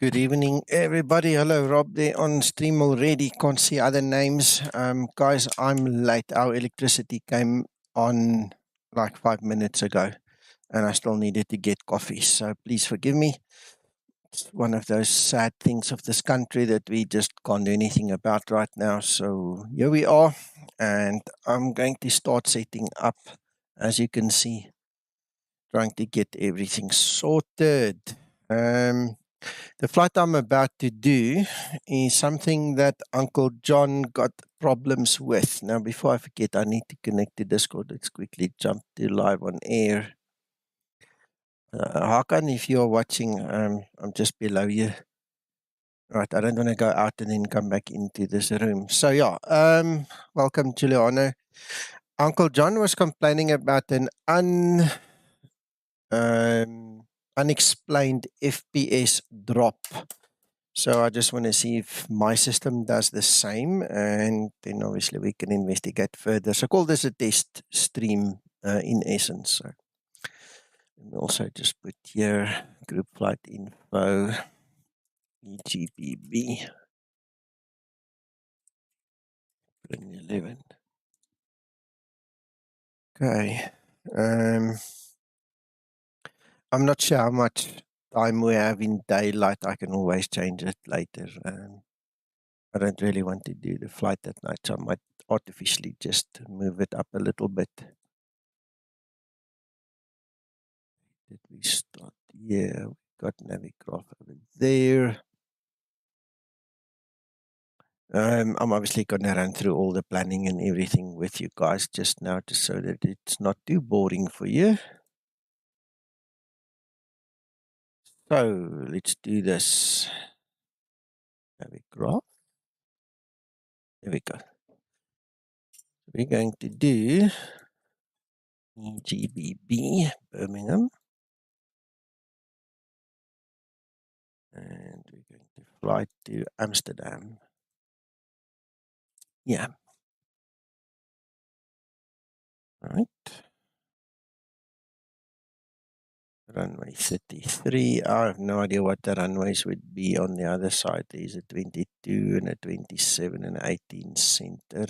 Good evening, everybody. Hello, Rob there on stream already. Can't see other names. Guys, I'm late. Our electricity came on like 5 minutes ago, and I still needed to get coffee. So please forgive me. It's one of those sad things of this country that we just can't do anything about right now. So here we are, and I'm going to start setting up, as you can see, trying to get everything sorted. The flight I'm about to do is something that Uncle John got problems with. Now, before I forget, I need to connect to Discord. Let's quickly jump to live on air. Hakan, if you're watching, I'm just below you. Right, I don't want to go out and then come back into this room. So yeah, welcome, Giuliano. Uncle John was complaining about an unexplained FPS drop. So I just want to see if my system does the same, and then obviously we can investigate further. So call this a test stream in essence. So we also just put here group flight info, EGBB, 11. Okay. I'm not sure how much time we have in daylight. I can always change it later. I don't really want to do the flight at night, so I might artificially just move it up a little bit. Did we start? Yeah, we got Navicraft over there. I'm obviously going to run through all the planning and everything with you guys just now, just so that it's not too boring for you. So let's do this. Navicraft. There we go. We're going to do EGBB Birmingham. And we're going to fly to Amsterdam. Yeah. Right. Runway 33. I have no idea what the runways would be on the other side. There's a 22 and a 27 and an 18 center.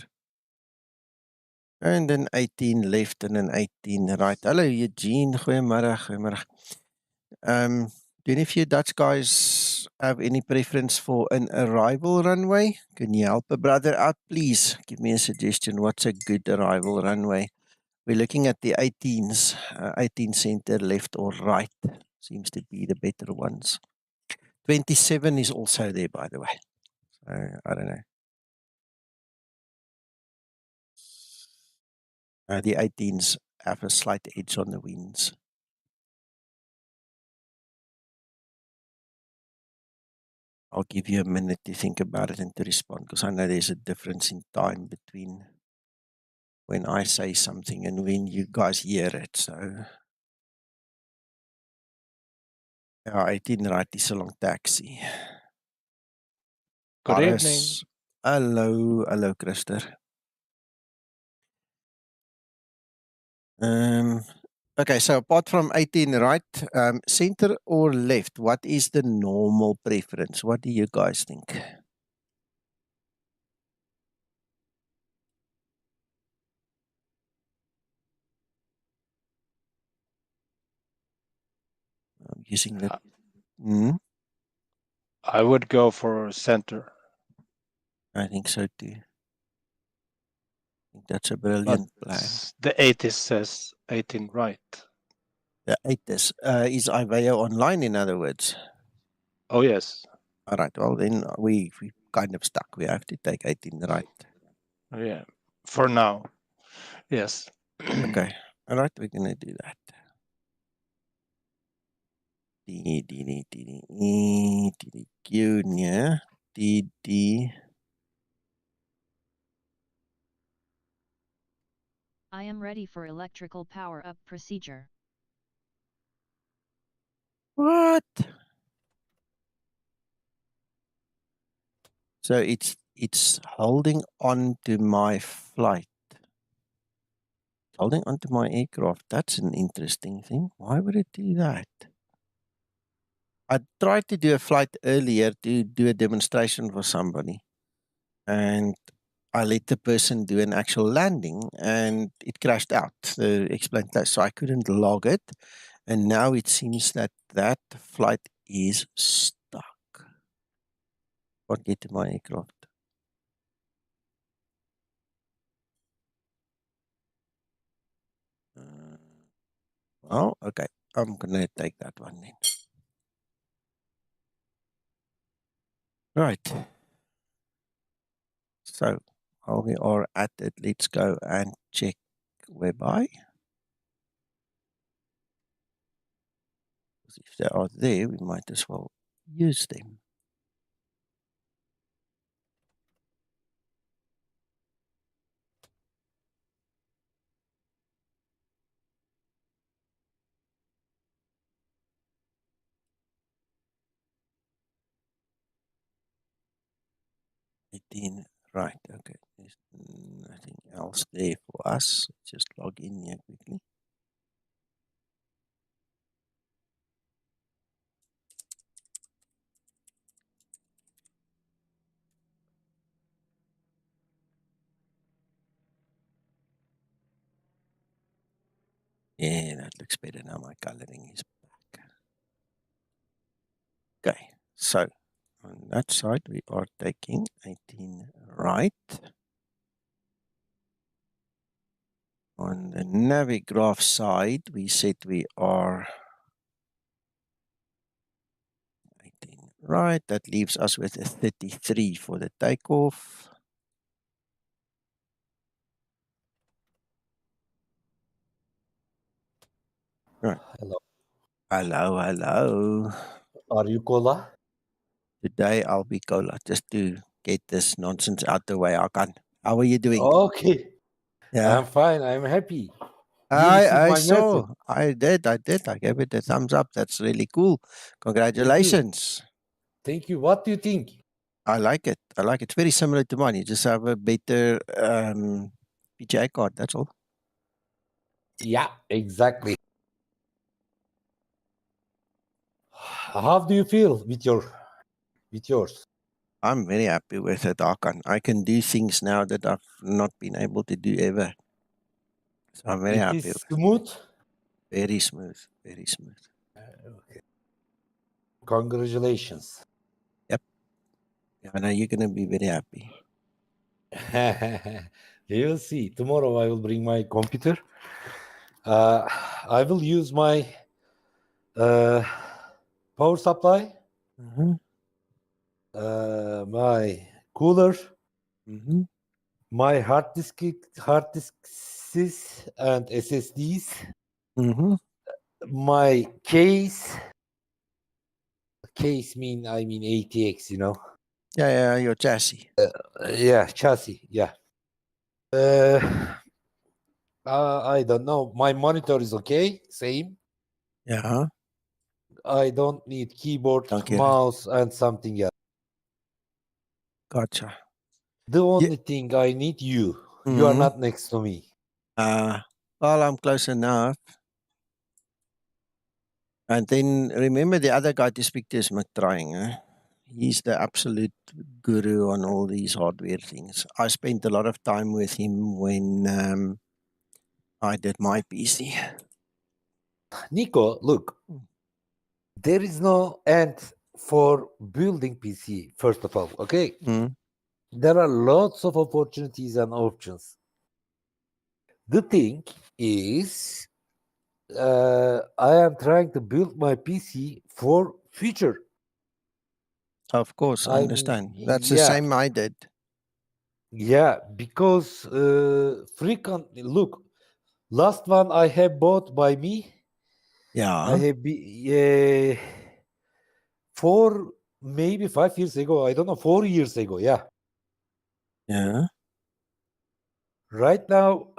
And then 18 left and an 18 right. Hello, Eugene. Goeiemôre, goeiemôre. Do any of you Dutch guys have any preference for an arrival runway? Can you help a brother out, please? Give me a suggestion. What's a good arrival runway? We're looking at the 18s, 18 center left or right. Seems to be the better ones. 27 is also there, by the way. So, I don't know. The 18s have a slight edge on the winds. I'll give you a minute to think about it and to respond, because I know there's a difference in time between when I say something and when you guys hear it. So, yeah, 18 right is a long taxi. Good Paris. evening. Hello, hello, Christer. Okay, so apart from 18 right, center or left, what is the normal preference? What do you guys think? I'm using that. I would go for center. I think so too. I think that's a brilliant plan. The 80 says 18 right. The 8 is Iveo online, in other words? Oh, yes. All right, well, then we kind of stuck. We have to take 18 right. Yeah, for now. Yes. Okay, all right, we're going to do that. I am ready for electrical power-up procedure. What? So it's holding on to my flight. Holding on to my aircraft. That's an interesting thing. Why would it do that? I tried to do a flight earlier to do a demonstration for somebody, and I let the person do an actual landing, and it crashed out. The explained that, so I couldn't log it, and now it seems that that flight is stuck. Can't get to my aircraft. Well, okay, I'm gonna take that one then. Right. So while we are at it, let's go and check whereby. If they are there, we might as well use them. Right, okay. There's nothing else there for us. Just log in here quickly. Yeah, that looks better now. My coloring is back. Okay, so on that side, we are taking 18 right. On the Navigraph side, we said we are 18 right. That leaves us with a 33 for the takeoff. Right. Hello. Hello, hello. Are you Cola? Today I'll be Cola, just to get this nonsense out the way. How are you doing? Okay. Yeah. I'm fine. I'm happy. You received I my saw. message. I did. I gave it a thumbs up. That's really cool. Congratulations. Thank you. What do you think? I like it. It's very similar to mine. You just have a better PGA card. That's all. Yeah, exactly. How do you feel with yours? I'm very happy with it, Hakan. I can do things now that I've not been able to do ever. So I'm very It happy is with it. smooth. Very smooth. Very smooth. Okay. Congratulations. Yep. Yeah, I know you're going to be very happy. You will see. Tomorrow I will bring my computer. I will use my power supply, my cooler, my hard disks and SSDs, my case. Case I mean ATX, you know. Yeah, your chassis. Yeah, chassis. Yeah. I don't know. My monitor is okay. Same. Yeah. I don't need keyboard, Okay. mouse, and something else. Gotcha. The only thing I need you. You are not next to me. Well, I'm close enough. And then remember the other guy to speak to is McTrying. Eh? He's the absolute guru on all these hardware things. I spent a lot of time with him when I did my PC. Nico, look. There is no end for building PC, first of all, okay? There are lots of opportunities and options. The thing is, I am trying to build my PC for future. Of course, I understand. That's the same I did. Yeah, because frequently, look, last one I have bought by me. Yeah. I have maybe 5 years ago. I don't know, 4 years ago. Yeah. Yeah. Right now,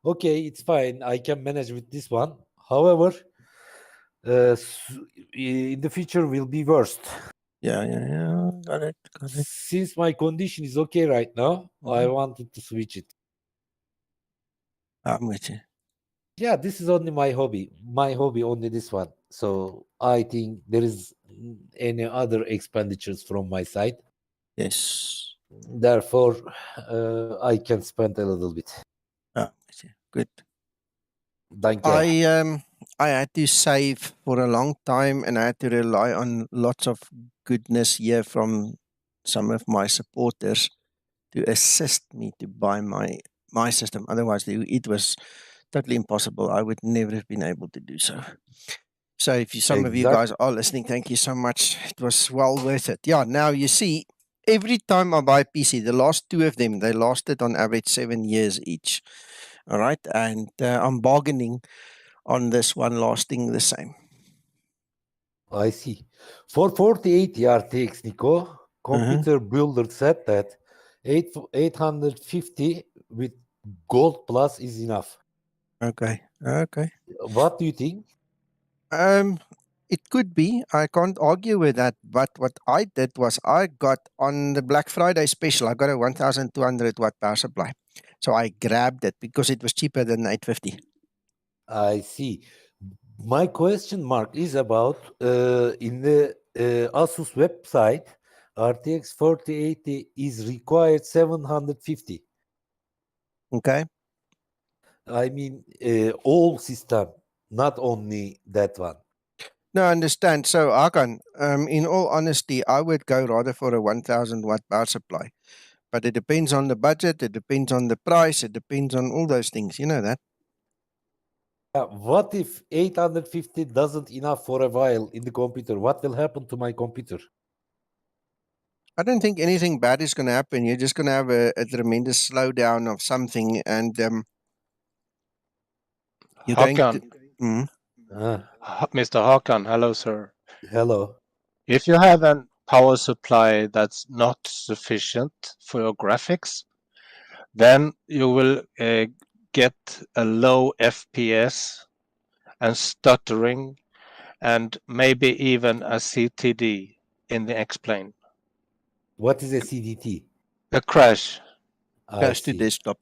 okay, it's fine. I can manage with this one. However, in the future will be worst. Yeah. Got it. Since my condition is okay right now, I wanted to switch it. I'm with you. Yeah, this is only my hobby. My hobby only this one. So I think there is any other expenditures from my side. Yes. Therefore, I can spend a little bit. Ah, good. Thank you. I had to save for a long time, and I had to rely on lots of goodness here from some of my supporters to assist me to buy my system. Otherwise, it was totally impossible. I would never have been able to do so. So if some of you guys are listening, thank you so much. It was well worth it. Yeah, now you see, every time I buy a PC, the last two of them, they lasted on average 7 years each. All right. And I'm bargaining on this one lasting the same. I see. For 4080 RTX, Nico, computer builder said that 850 with Gold Plus is enough. Okay. What do you think? It could be. I can't argue with that. But what I did was I got on the Black Friday special, I got a 1200 watt power supply. So I grabbed it because it was cheaper than 850. I see. My question mark is about in the Asus website, RTX 4080 is required 750. Okay. I mean, all system, not only that one. No, I understand. So, Hakan, in all honesty, I would go rather for a 1000 watt power supply. But it depends on the budget, it depends on the price, it depends on all those things. You know that. What if 850 doesn't enough for a while in the computer? What will happen to my computer? I don't think anything bad is going to happen. You're just going to have a tremendous slowdown of something, and you're going to. Mr. Hakan, hello, sir. Hello. If you have a power supply that's not sufficient for your graphics, then you will get a low FPS and stuttering and maybe even a CTD in the X-plane. What is a CDT? A crash. Crash to desktop.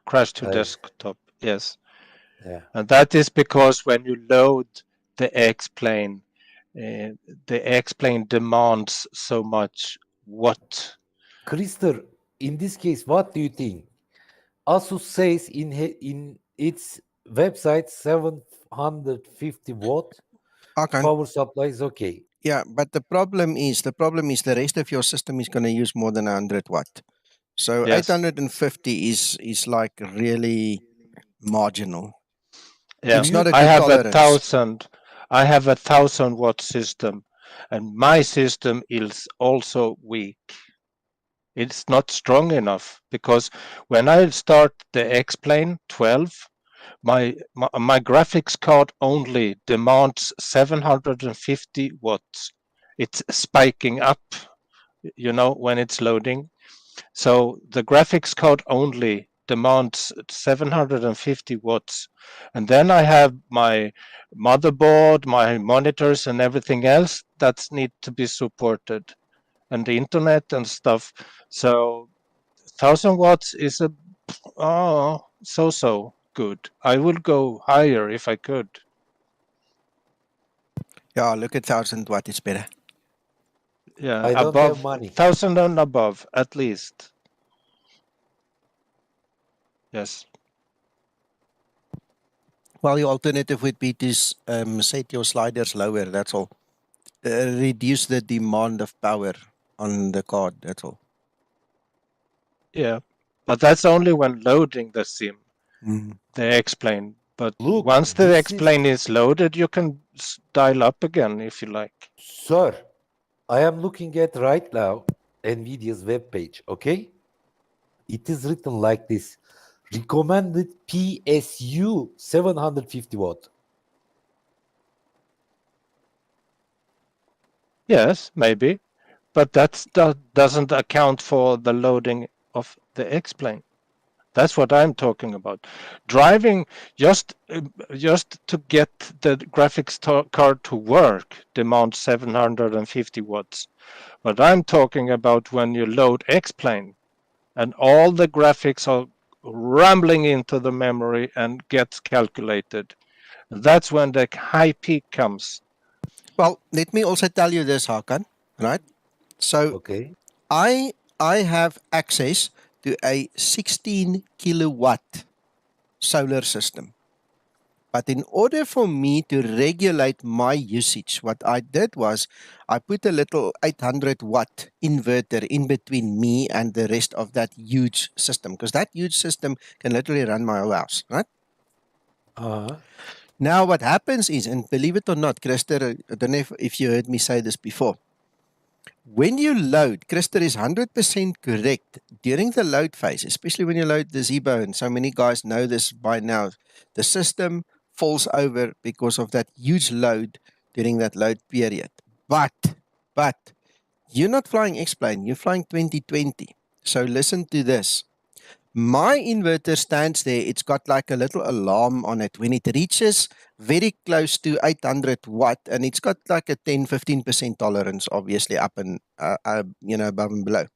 Crash to desktop, yes. Yeah. And that is because when you load the X-plane, the X-plane demands so much watt. Krister, in this case, what do you think? Asus says in its website 750 watt power supply is okay. Yeah, but the problem is the rest of your system is going to use more than 100 watt. So yes. 850 is like really marginal. Yeah. It's not a good I have tolerance. I have 1000 watt system, and my system is also weak. It's not strong enough because when I start the X-plane 12, my graphics card only demands 750 watts. It's spiking up, you know, when it's loading. So the graphics card only demands 750 watts. And then I have my motherboard, my monitors and everything else that need to be supported, and the internet and stuff. So 1000 watts is so good. I would go higher if I could. Yeah, look at 1000 watt, it's better. Yeah, I don't have money. 1000 and above, at least. Yes. Well, your alternative would be to set your sliders lower, that's all. Reduce the demand of power on the card, that's all. Yeah, but that's only when loading the sim, the X-plane. But look, once the X-plane is loaded, you can dial up again if you like. Sir, I am looking at right now NVIDIA's webpage, okay? It is written like this. Recommended PSU 750 watt. Yes, maybe. But that doesn't account for the loading of the X-plane. That's what I'm talking about. Driving just to get the graphics card to work demands 750 watts. But I'm talking about when you load X-plane and all the graphics are rambling into the memory and gets calculated. That's when the high peak comes. Well, let me also tell you this, Hakan, right? So Okay. I have access to a 16 kilowatt solar system. But in order for me to regulate my usage, what I did was I put a little 800 watt inverter in between me and the rest of that huge system, because that huge system can literally run my whole house, right? Now what happens is, and believe it or not, Christer, I don't know if you heard me say this before, when you load, Christer is 100% correct. During the load phase, especially when you load the Zibo, and so many guys know this by now, the system falls over because of that huge load during that load period. But you're not flying X-plane, you're flying 2020. So listen to this. My inverter stands there. It's got like a little alarm on it. When it reaches very close to 800 watt, and it's got like a 10-15% tolerance, obviously, up and, above and below.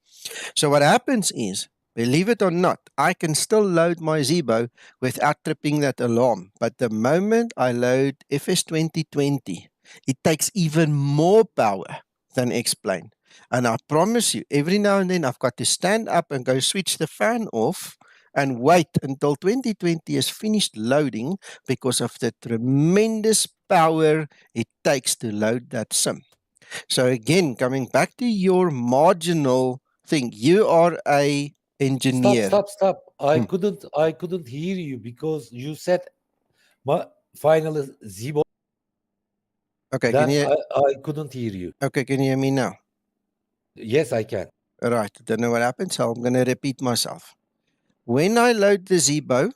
So what happens is, believe it or not, I can still load my Zibo without tripping that alarm. But the moment I load FS 2020, it takes even more power than X-plane. And I promise you, every now and then I've got to stand up and go switch the fan off and wait until 2020 is finished loading because of the tremendous power it takes to load that sim. So again, coming back to your marginal thing, you are a engineer. Stop. I couldn't hear you because you said final Zibo. Okay, Then I couldn't hear you. Okay, can you hear me now? Yes, I can. All right, don't know what happened, so I'm going to repeat myself. When I load the Zibo,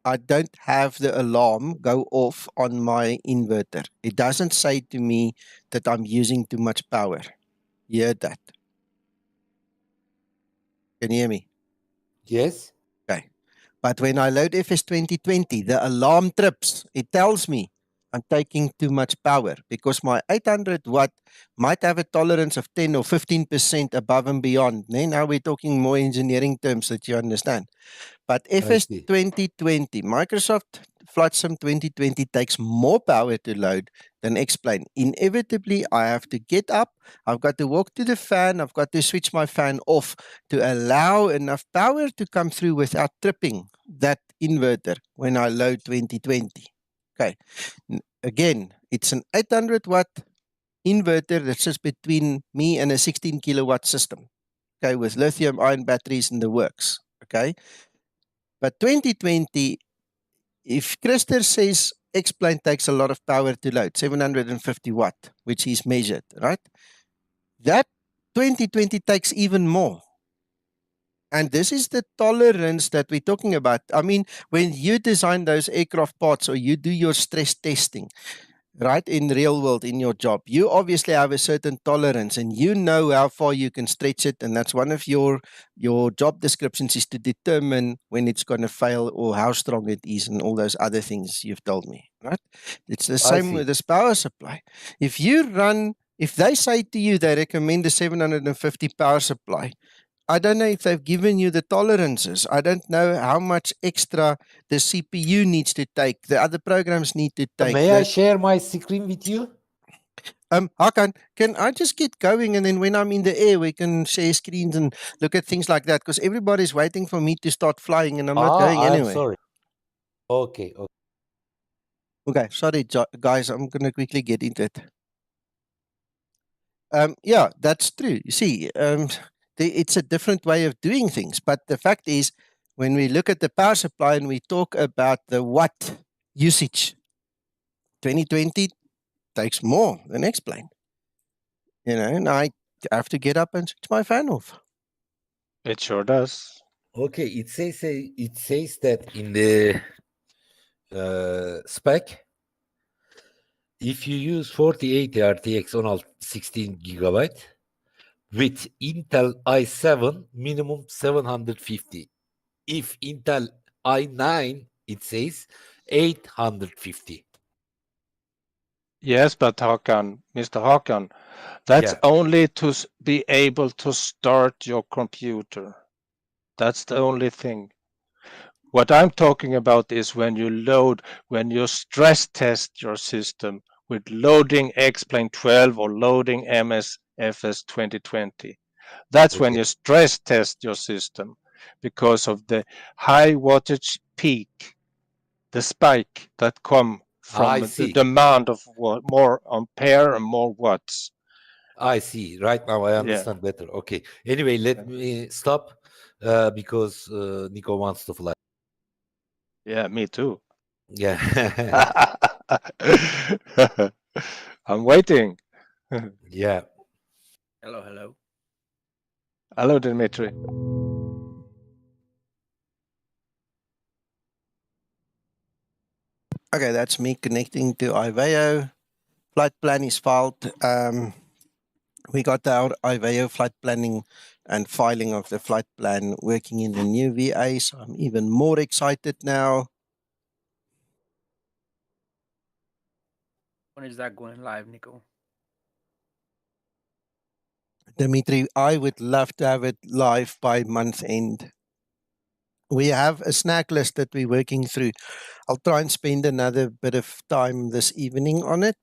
I don't have the alarm go off on my inverter. It doesn't say to me that I'm using too much power. You heard that? Can you hear me? Yes. Okay. But when I load FS 2020, the alarm trips. It tells me I'm taking too much power because my 800 watt might have a tolerance of 10 or 15% above and beyond. Now we're talking more engineering terms that you understand. But FS 2020, Microsoft Flight Sim 2020 takes more power to load than X-plane. Inevitably, I have to get up, I've got to walk to the fan, I've got to switch my fan off to allow enough power to come through without tripping that inverter when I load 2020. Okay. Again, it's an 800 watt inverter that sits between me and a 16 kilowatt system. Okay, with lithium ion batteries in the works. Okay. But 2020, if Christer says X-plane takes a lot of power to load, 750 watt, which he's measured, right? That 2020 takes even more. And this is the tolerance that we're talking about. I mean, when you design those aircraft parts or you do your stress testing, right, in real world, in your job, you obviously have a certain tolerance and you know how far you can stretch it, and that's one of your job descriptions, is to determine when it's going to fail or how strong it is and all those other things you've told me, right? It's the same with this power supply. If they say to you they recommend a 750 power supply, I don't know if they've given you the tolerances. I don't know how much extra the CPU needs to take, the other programs need to take. May I share my screen with you? Hakan, can I just get going, and then when I'm in the air, we can share screens and look at things like that, because everybody's waiting for me to start flying, and I'm not going anyway. I'm sorry. Okay. Okay, sorry, guys, I'm going to quickly get into it. Yeah, that's true. You see, it's a different way of doing things, but the fact is, when we look at the power supply and we talk about the watt usage, 2020 takes more than X-plane. And I have to get up and switch my fan off. It sure does. Okay, it says that in the spec, if you use 4080 RTX on 16 gigabyte with Intel i7, minimum 750. If Intel i9, it says 850. Yes, but Mr. Hakan, that's only to be able to start your computer. That's the only thing. What I'm talking about is when you stress test your system with loading X-Plane 12 or loading MSFS 2020. That's when you stress test your system because of the high wattage peak, the spike that come from the demand of more ampere and more watts. I see. Right now I understand better. Okay. Anyway, let me stop because Nico wants to fly. Yeah, me too. Yeah. I'm waiting. Yeah. Hello, hello. Hello, Dimitri. Okay, that's me connecting to Iveo. Flight plan is filed. We got our Iveo flight planning and filing of the flight plan working in the new VA, so I'm even more excited now. When is that going live, Nico? Dimitri, I would love to have it live by month end. We have a snack list that we're working through. I'll try and spend another bit of time this evening on it.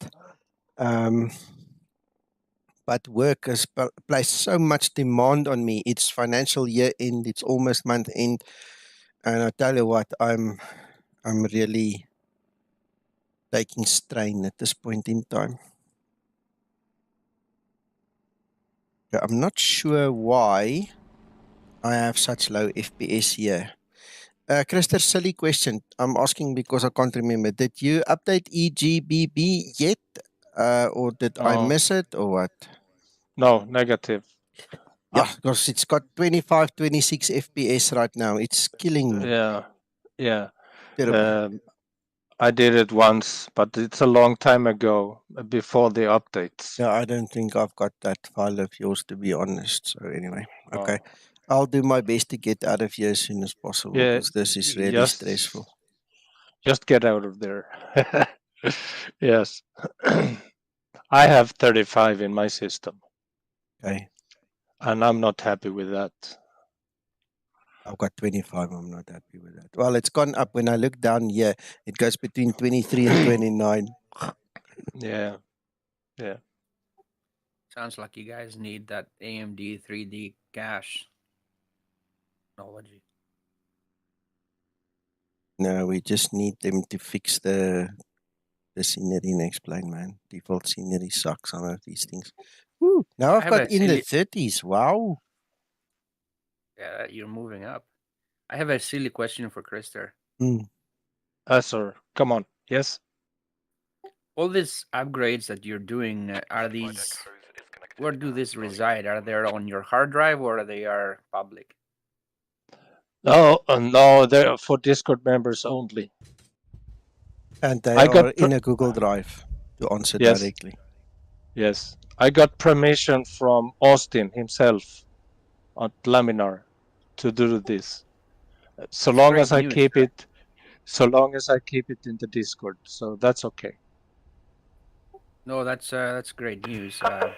But work has placed so much demand on me. It's financial year end, it's almost month end. And I tell you what, I'm really taking strain at this point in time. I'm not sure why I have such low FPS here. Christer, silly question. I'm asking because I can't remember. Did you update EGBB yet? Or did I miss it or what? No, negative. Yeah, because it's got 25, 26 FPS right now. It's killing me. Yeah. Terrible. I did it once, but it's a long time ago, before the updates. Yeah, I don't think I've got that file of yours, to be honest. So anyway, okay. I'll do my best to get out of here as soon as possible, because this is really stressful. Just get out of there. Yes. I have 35 in my system. Okay. And I'm not happy with that. I've got 25. I'm not happy with that. Well, it's gone up. When I look down here, it goes between 23 and 29. Yeah. Sounds like you guys need that AMD 3D cache technology. No, we just need them to fix the scenery and explain, man. Default scenery sucks, some of these things. Woo. Now I've got in the 30s. Wow. Yeah, you're moving up. I have a silly question for Krister. Sir, come on. Yes. All these upgrades that you're doing, are these? Where do these reside? Are they on your hard drive or they are public? No, they're for Discord members only. And they are in a Google Drive to answer directly. Yes. I got permission from Austin himself at Laminar to do this. So long as I keep it in the Discord, so that's okay. No, that's great news. Yeah.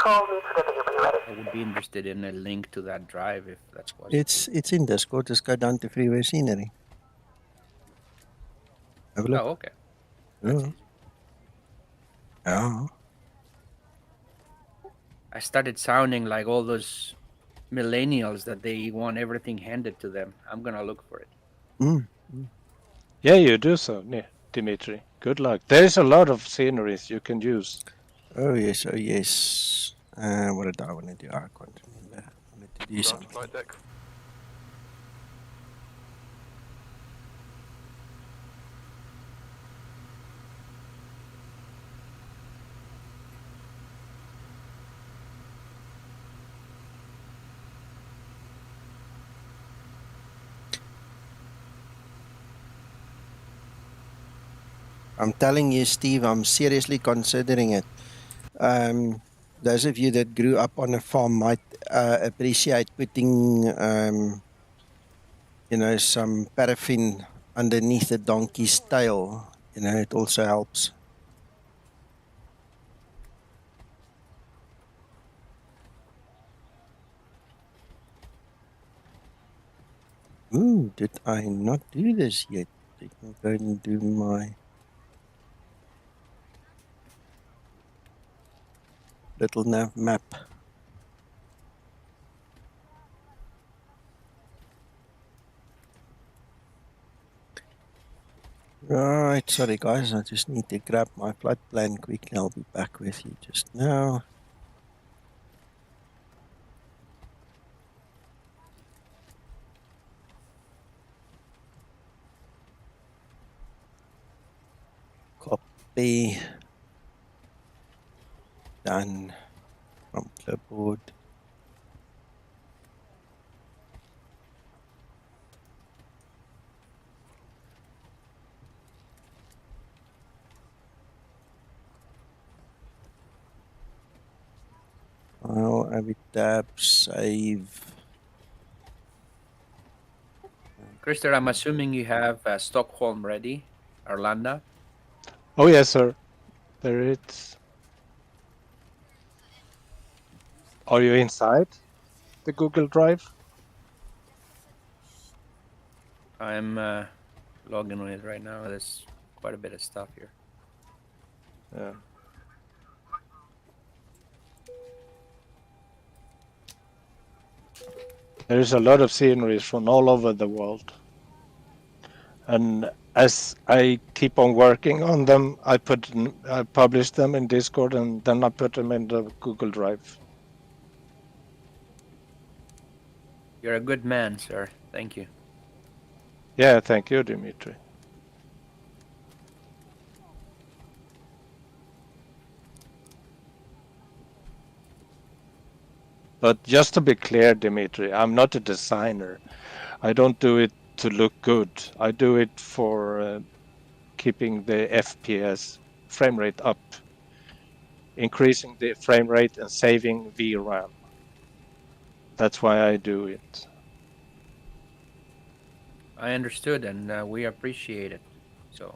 I would be interested in a link to that drive if that's possible. It's in Discord. Just go down to Freeway Scenery. Have a look. Oh, okay. That's easy. Yeah. I started sounding like all those millennials that they want everything handed to them. I'm gonna look for it. Yeah, you do so, Dimitri. Good luck. There's a lot of sceneries you can use. Oh yes, oh yes. What did I want to do? I can't remember. I wanted to do something. Flight deck. I'm telling you, Steve, I'm seriously considering it. Those of you that grew up on a farm might appreciate putting, some paraffin underneath the donkey's tail. It also helps. Ooh, did I not do this yet? Let me go and do my little nav map. Right, sorry guys, I just need to grab my flight plan quickly. I'll be back with you just now. Copy. Done from clipboard. File, edit tab, save. Christer, I'm assuming you have Stockholm ready, Arlanda. Oh yes, sir. There it's. Are you inside the Google Drive? I'm logging on it right now. There's quite a bit of stuff here. Yeah. There's a lot of sceneries from all over the world. And as I keep on working on them, I publish them in Discord, and then I put them in the Google Drive. You're a good man, sir. Thank you. Yeah, thank you, Dimitri. But just to be clear, Dimitri, I'm not a designer. I don't do it to look good. I do it for keeping the FPS frame rate up, increasing the frame rate and saving VRAM. That's why I do it. I understood, and we appreciate it. So.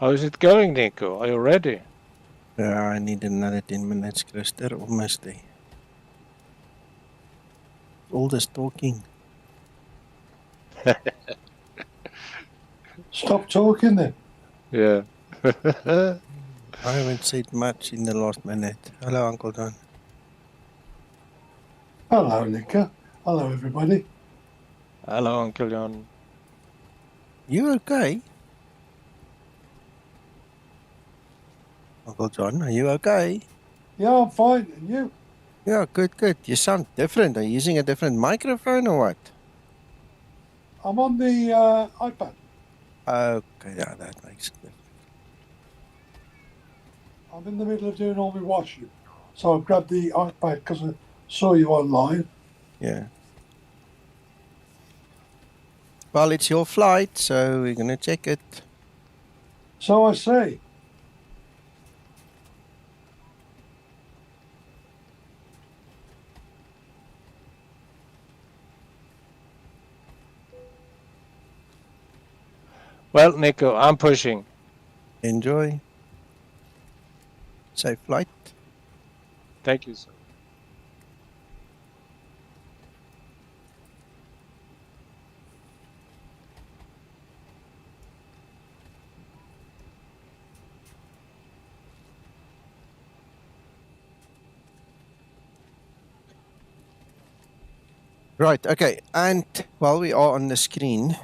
How is it going, Nico? Are you ready? Yeah, I need another 10 minutes, Chris. They're almost there. All this talking. Stop talking then. Yeah. I haven't said much in the last minute. Hello, Uncle John. Hello, Nika. Hello, everybody. Hello, Uncle John. You okay? Uncle John, are you okay? Yeah, I'm fine. And you? Yeah, good, good. You sound different. Are you using a different microphone or what? I'm on the iPad. Okay, yeah, that makes a difference. I'm in the middle of doing all my washing. So I grabbed the iPad because I saw you online. Yeah. Well, it's your flight, so we're going to check it. So I say. Well, Nico, I'm pushing. Enjoy. Safe flight. Thank you, sir. Right, okay. And while we are on the screen,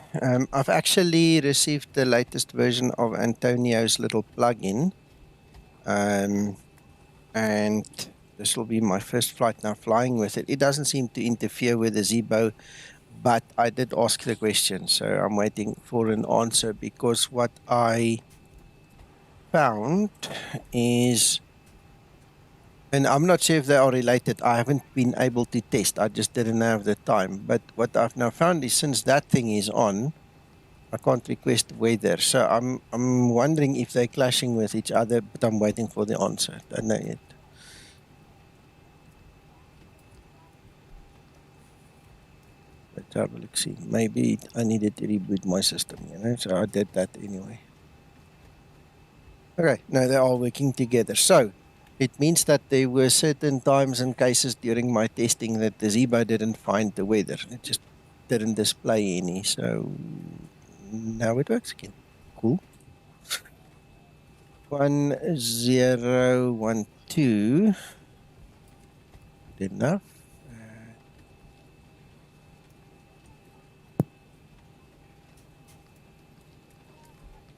I've actually received the latest version of Antonio's little plugin. And this will be my first flight now flying with it. It doesn't seem to interfere with the Zibo, but I did ask the question, so I'm waiting for an answer, because what I found is And I'm not sure if they are related. I haven't been able to test. I just didn't have the time. But what I've now found is since that thing is on, I can't request weather. So I'm wondering if they're clashing with each other, but I'm waiting for the answer. Don't know yet. Let's have a look. See, maybe I needed to reboot my system, so I did that anyway. Okay, now they're all working together. So it means that there were certain times and cases during my testing that the Zibo didn't find the weather. It just didn't display any. So now it works again. Cool. 1012. Good enough.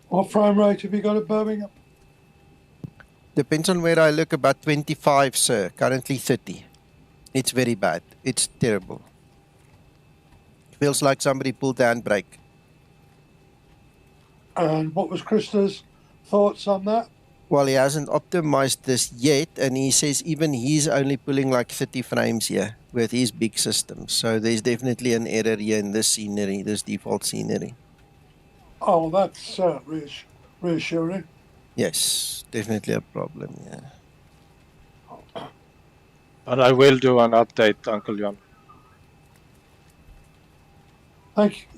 What frame rate have you got at Birmingham? Depends on where I look, about 25, sir. Currently 30. It's very bad. It's terrible. Feels like somebody pulled the handbrake. And what was Krista's thoughts on that? Well, he hasn't optimized this yet, and he says even he's only pulling like 30 frames here with his big system. So there's definitely an error here in this scenery, this default scenery. Oh, that's reassuring. Yes, definitely a problem, yeah. But I will do an update, Uncle John. Thank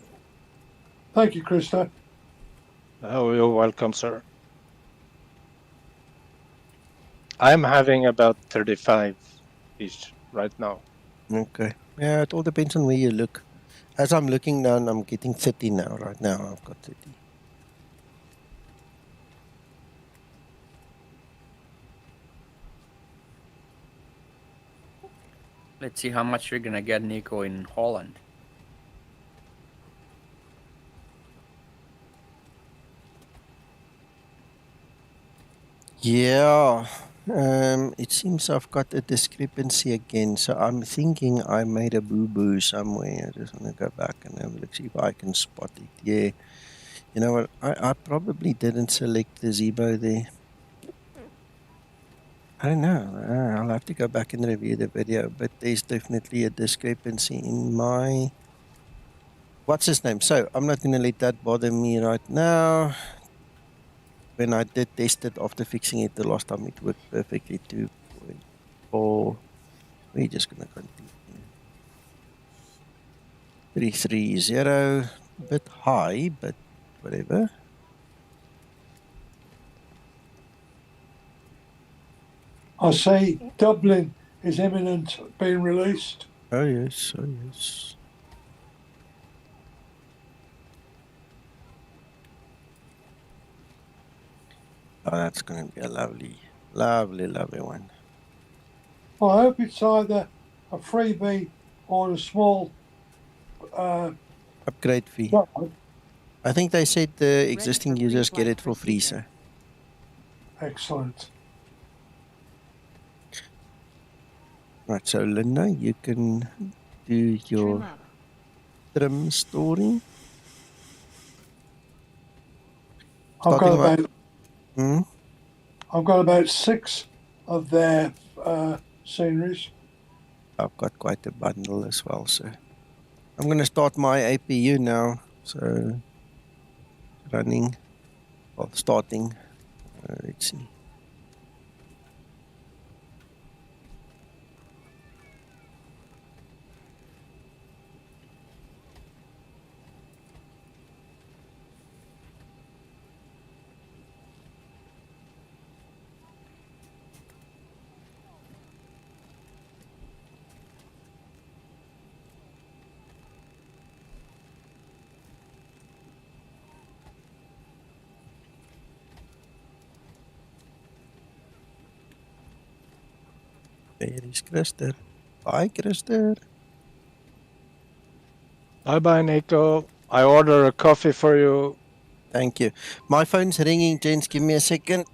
you, Krista. Oh, you're welcome, sir. I'm having about 35-ish right now. Okay. Yeah, it all depends on where you look. As I'm looking down, I'm getting 30 now. Right now, I've got 30. Let's see how much you're gonna get, Nico, in Holland. Yeah, it seems I've got a discrepancy again. So I'm thinking I made a boo-boo somewhere. I just want to go back and have a look, see if I can spot it. Yeah, you know what? I probably didn't select the Zibo there. I don't know. I'll have to go back and review the video, but there's definitely a discrepancy in my... What's his name? So I'm not going to let that bother me right now. When I did test it after fixing it the last time, it worked perfectly. 2.4. We're just going to continue. 330. A bit high, but whatever. I say Dublin is imminent being released. Oh, yes. Oh, yes. Oh, that's going to be a lovely, lovely, lovely one. Well, I hope it's either a freebie or a small Upgrade fee. job. I think they said the existing users get it for free, sir. Excellent. Right, so Linda, you can do your trim story. I've got about 6 of their sceneries. I've got quite a bundle as well, sir. I'm going to start my APU now. So running, well, starting. Let's see. There is Christer. Bye, Christer. Bye-bye, Nico. I order a coffee for you. Thank you. My phone's ringing, gents. Give me a second.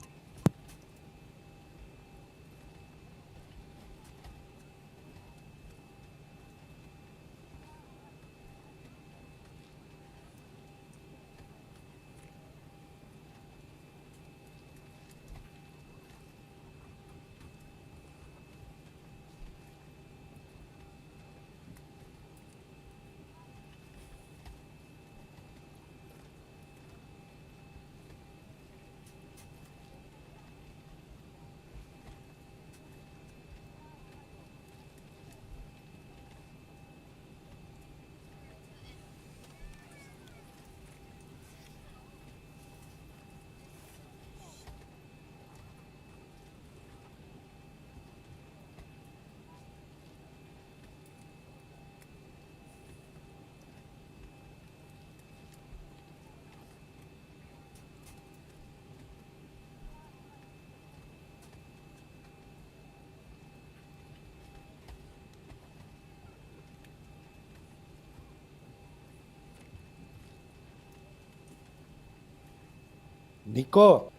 Nico.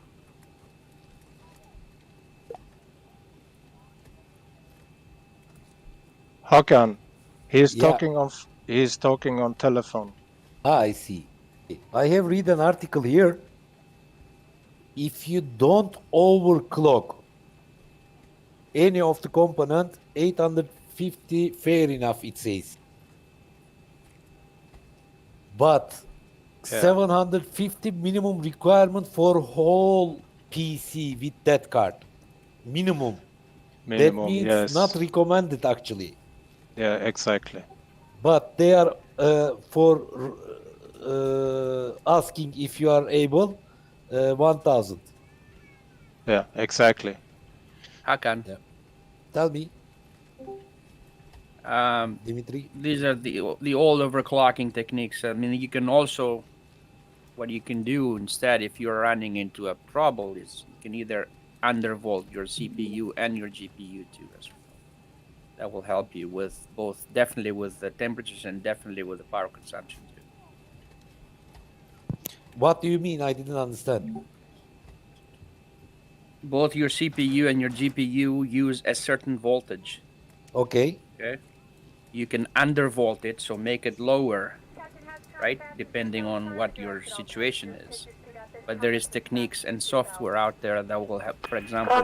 Hakan, he's Yeah. talking on telephone. Ah, I see. I have read an article here. If you don't overclock any of the component, 850 fair enough, it says. But 750 minimum requirement for whole PC with that card. Minimum. That means not recommended actually. Yeah, exactly. But they are for asking if you are able 1,000. Yeah, exactly. Hakan. Yeah. Tell me, Dimitri. These are the old overclocking techniques. I mean, you can also, what you can do instead, if you're running into a trouble, is you can either undervolt your CPU and your GPU too. That will help you with both, definitely with the temperatures and definitely with the power consumption too. What do you mean? I didn't understand. Both your CPU and your GPU use a certain voltage. Okay. Okay. You can undervolt it, so make it lower, right? Depending on what your situation is. But there is techniques and software out there that will help. For example,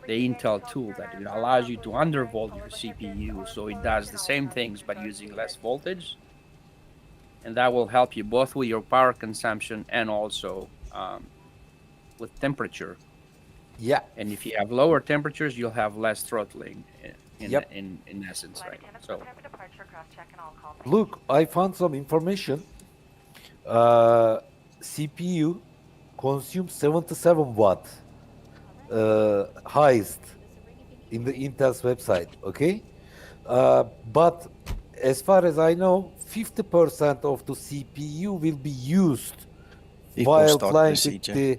the Intel tool that it allows you to undervolt your CPU, so it does the same things but using less voltage, and that will help you both with your power consumption and also with temperature. Yeah. And if you have lower temperatures, you'll have less throttling in essence, right? So look, I found some information. CPU consumes 77 watt highest in the Intel's website, okay? But as far as I know, 50% of the CPU will be used while flying with the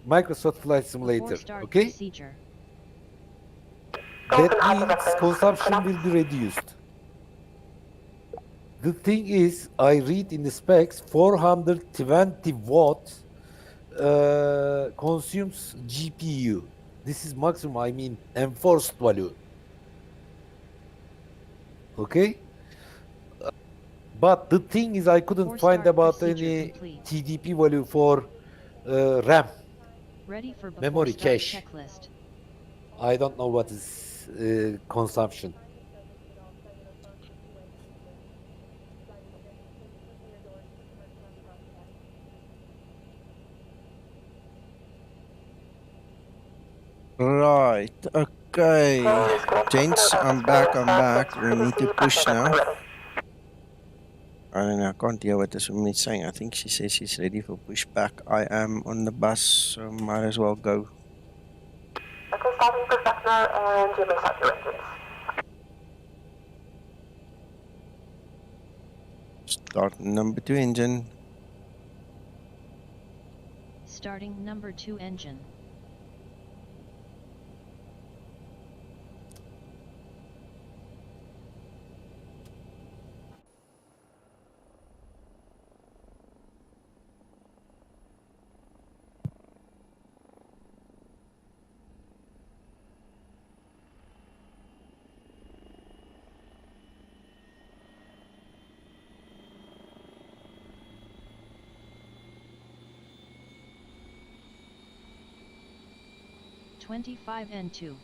Microsoft Flight Simulator, okay? That means consumption will be reduced. The thing is, I read in the specs, 420 watts consumes GPU. This is maximum, I mean, enforced value. Okay? But the thing is, I couldn't find about any TDP value for RAM. Ready for memory cache. Checklist. I don't know what is consumption. Right, okay. Gents, I'm back. We need to push now. I don't know, I can't hear what this woman is saying. I think she says she's ready for pushback. I am on the bus, so might as well go. Okay, starting pushback now, and you may start your engines. Start number 2 engine. Starting number 2 engine. (25 and 2).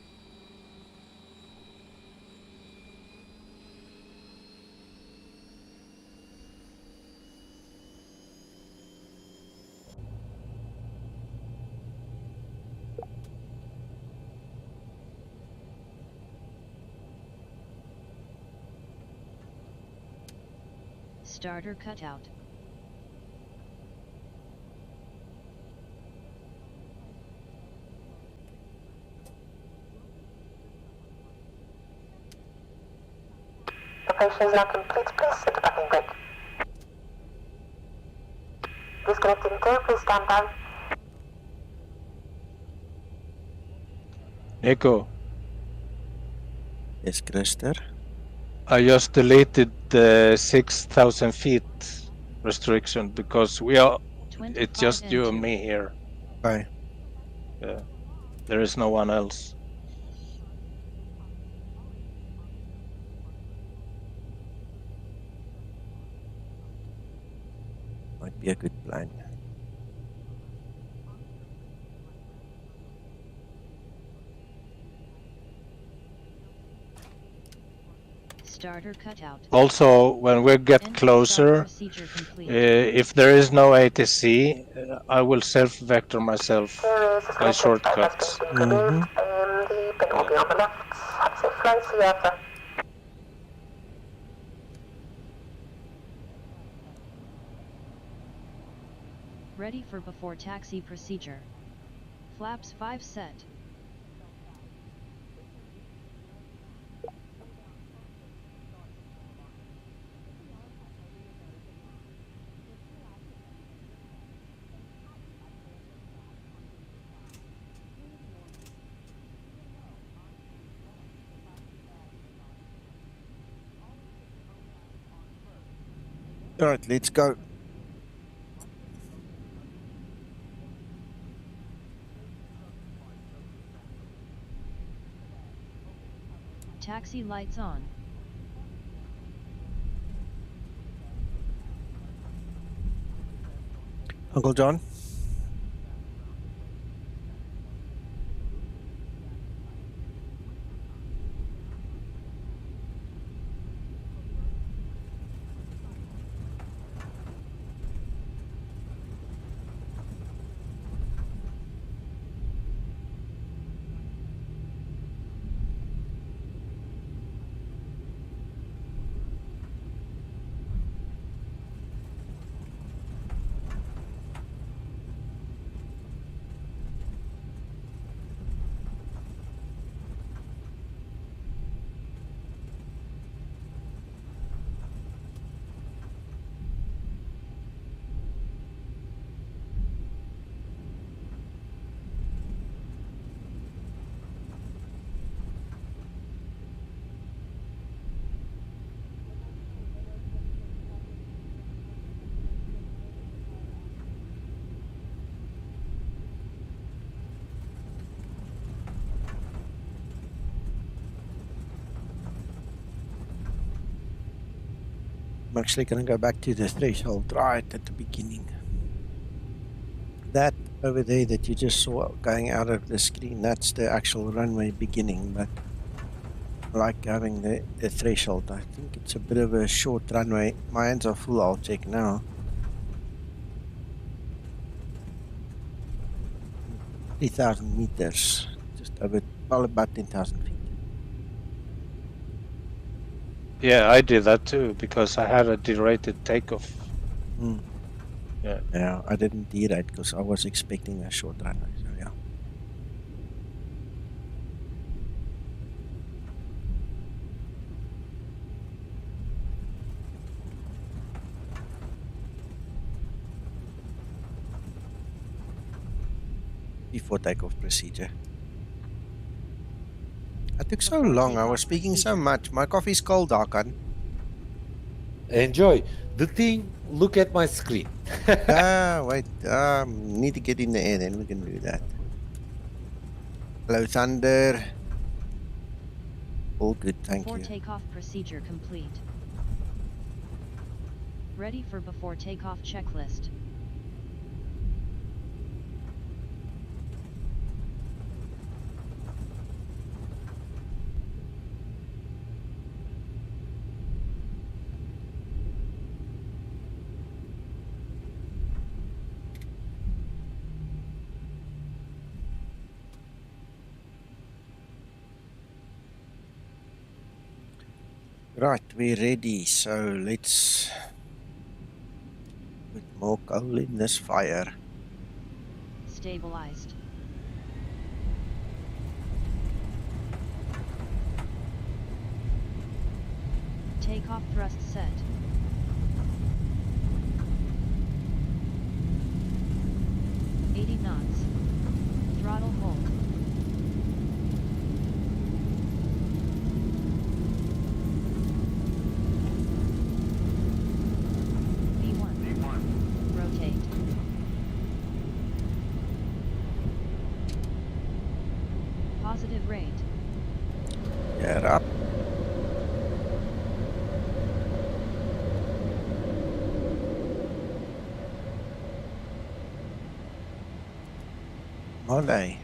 Starter cutout. Preparation is now complete. Please set the backing brake. Disconnecting tail, please stand by. Nico. Yes, Christer. I just deleted the 6,000 feet restriction because we are. 25 It's just and you 2. and me here. Okay. Yeah, there is no one else. Might be a good plan. Starter cutout. Also, when we get Entry start closer, procedure complete. if there is no ATC, I will self-vector myself There is a by Skymatix bypass shortcuts. being removed. The pin will be on the left. Have a safe flight. See you after. Ready for before taxi procedure. Flaps 5 set. All right, let's go. Taxi lights on. Uncle John. I'm actually going to go back to the threshold right at the beginning. That over there that you just saw going out of the screen, that's the actual runway beginning, but I like having the threshold. I think it's a bit of a short runway. My hands are full, I'll check now. 3,000 meters, just over, well, about 10,000 feet. Yeah, I did that too because I had a derated takeoff. Yeah. Yeah, I didn't do that because I was expecting a short runway, so yeah. Before takeoff procedure. I took so long, I was speaking so much. My coffee's cold, Hakan. Enjoy. The thing, look at my screen. Wait, need to get in the air, then we can do that. Hello, Thunder. All good, thank Before you. takeoff procedure complete. Ready for before takeoff checklist. Right, we're ready, so let's put more coal in this fire. Stabilized. Takeoff thrust set. knots. Throttle hold. V1. Positive rate. Gear up. Molly.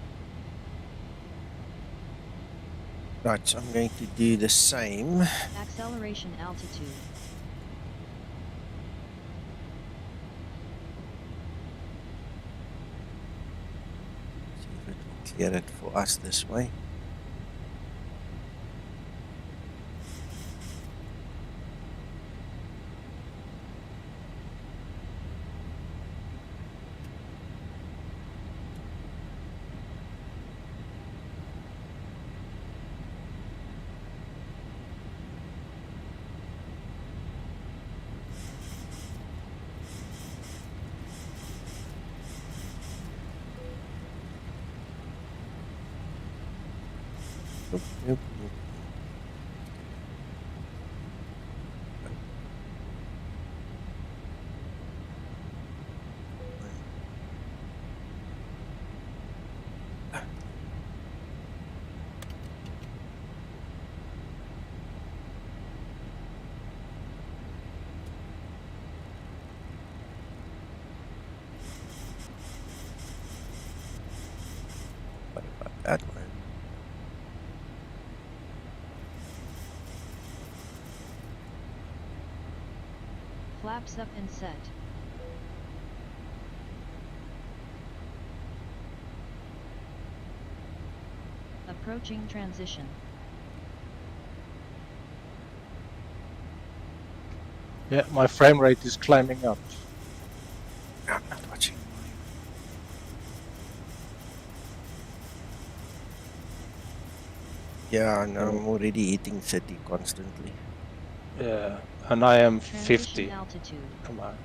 Right, so I'm going to do the same. Acceleration altitude. See if it will clear it for us this way. Nope, nope, nope. What about that one? Flaps up and set. Approaching transition. Yeah, my frame rate is climbing up. I'm not watching. Yeah, and I'm already hitting 30 constantly. Yeah, and I am Transition 50. altitude. Come on.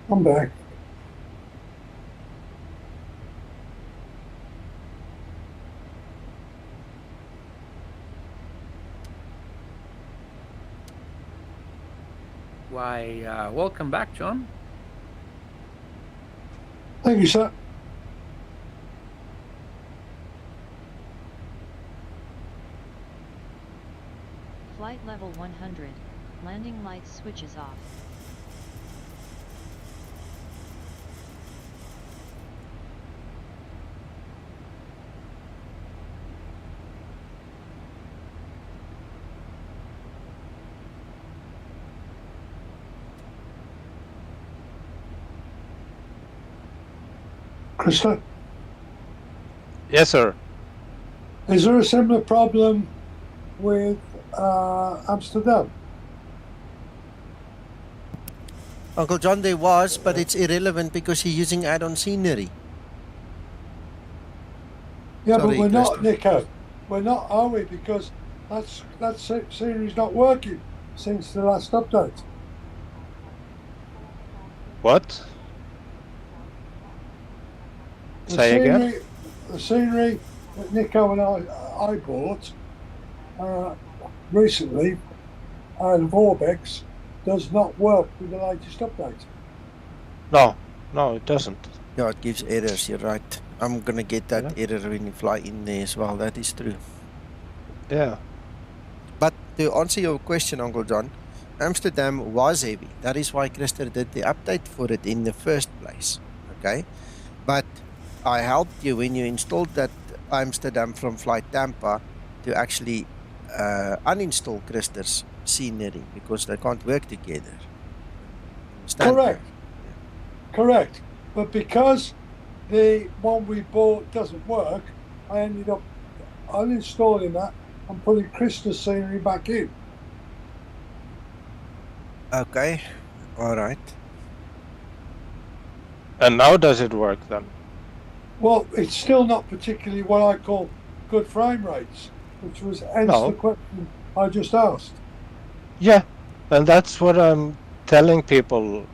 I'm back. Why, welcome back, John. Thank you, sir. Flight level 100. Landing lights switches off. Krista, Yes, sir. is there a similar problem with Amsterdam? Uncle John, there was, but it's irrelevant because you're using add-on scenery. Yeah, Sorry, but we're not, Christopher. Nico. We're not, are we? Because that scenery's not working since the last update. What? Say again? The scenery that Nico and I bought recently out of Orbex does not work with the latest update. No, no, it doesn't. Yeah, it gives errors, you're right. I'm gonna get that Yeah. error when you fly in there as well, that is true. Yeah. But to answer your question, Uncle John, Amsterdam was heavy. That is why Christer did the update for it in the first place. Okay? But I helped you when you installed that Amsterdam from Flight Tampa to actually uninstall Christer's scenery because they can't work together. Understand? Correct. Yeah. Correct. But because the one we bought doesn't work, I ended up uninstalling that I'm putting Christmas scenery back in. Okay, all right. And now does it work then? Well, it's still not particularly what I call good frame rates, which was hence No. the question I just asked. Yeah, and that's what I'm telling people.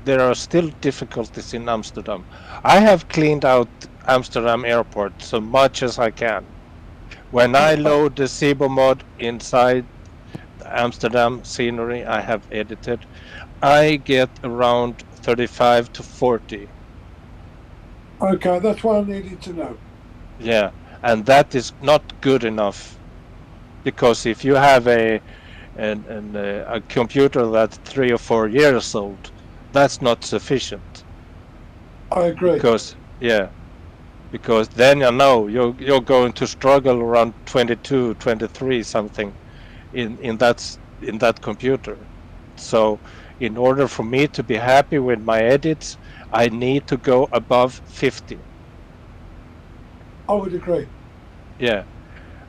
There are still difficulties in Amsterdam. I have cleaned out Amsterdam airport so much as I can. When I load the Zibo Mod inside the Amsterdam scenery I have edited, I get around 35 to 40. Okay, that's what I needed to know. Yeah, and that is not good enough, because if you have a computer that's 3 or 4 years old, that's not sufficient. I agree. Because then you know you're going to struggle around 22, 23 something in that computer. So in order for me to be happy with my edits, I need to go above 50. I would agree. Yeah.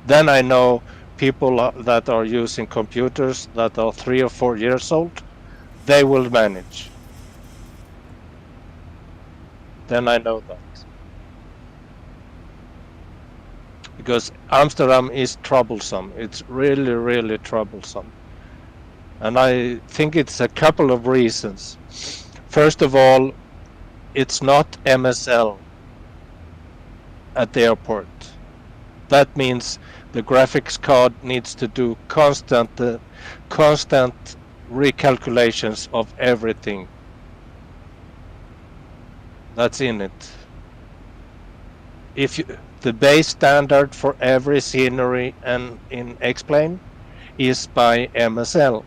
Then I know people that are using computers that are 3 or 4 years old, they will manage. Then I know that. Because Amsterdam is troublesome. It's really, really troublesome. And I think it's a couple of reasons. First of all, it's not MSL at the airport. That means the graphics card needs to do constant recalculations of everything that's in it. The base standard for every scenery and in X-Plane is by MSL.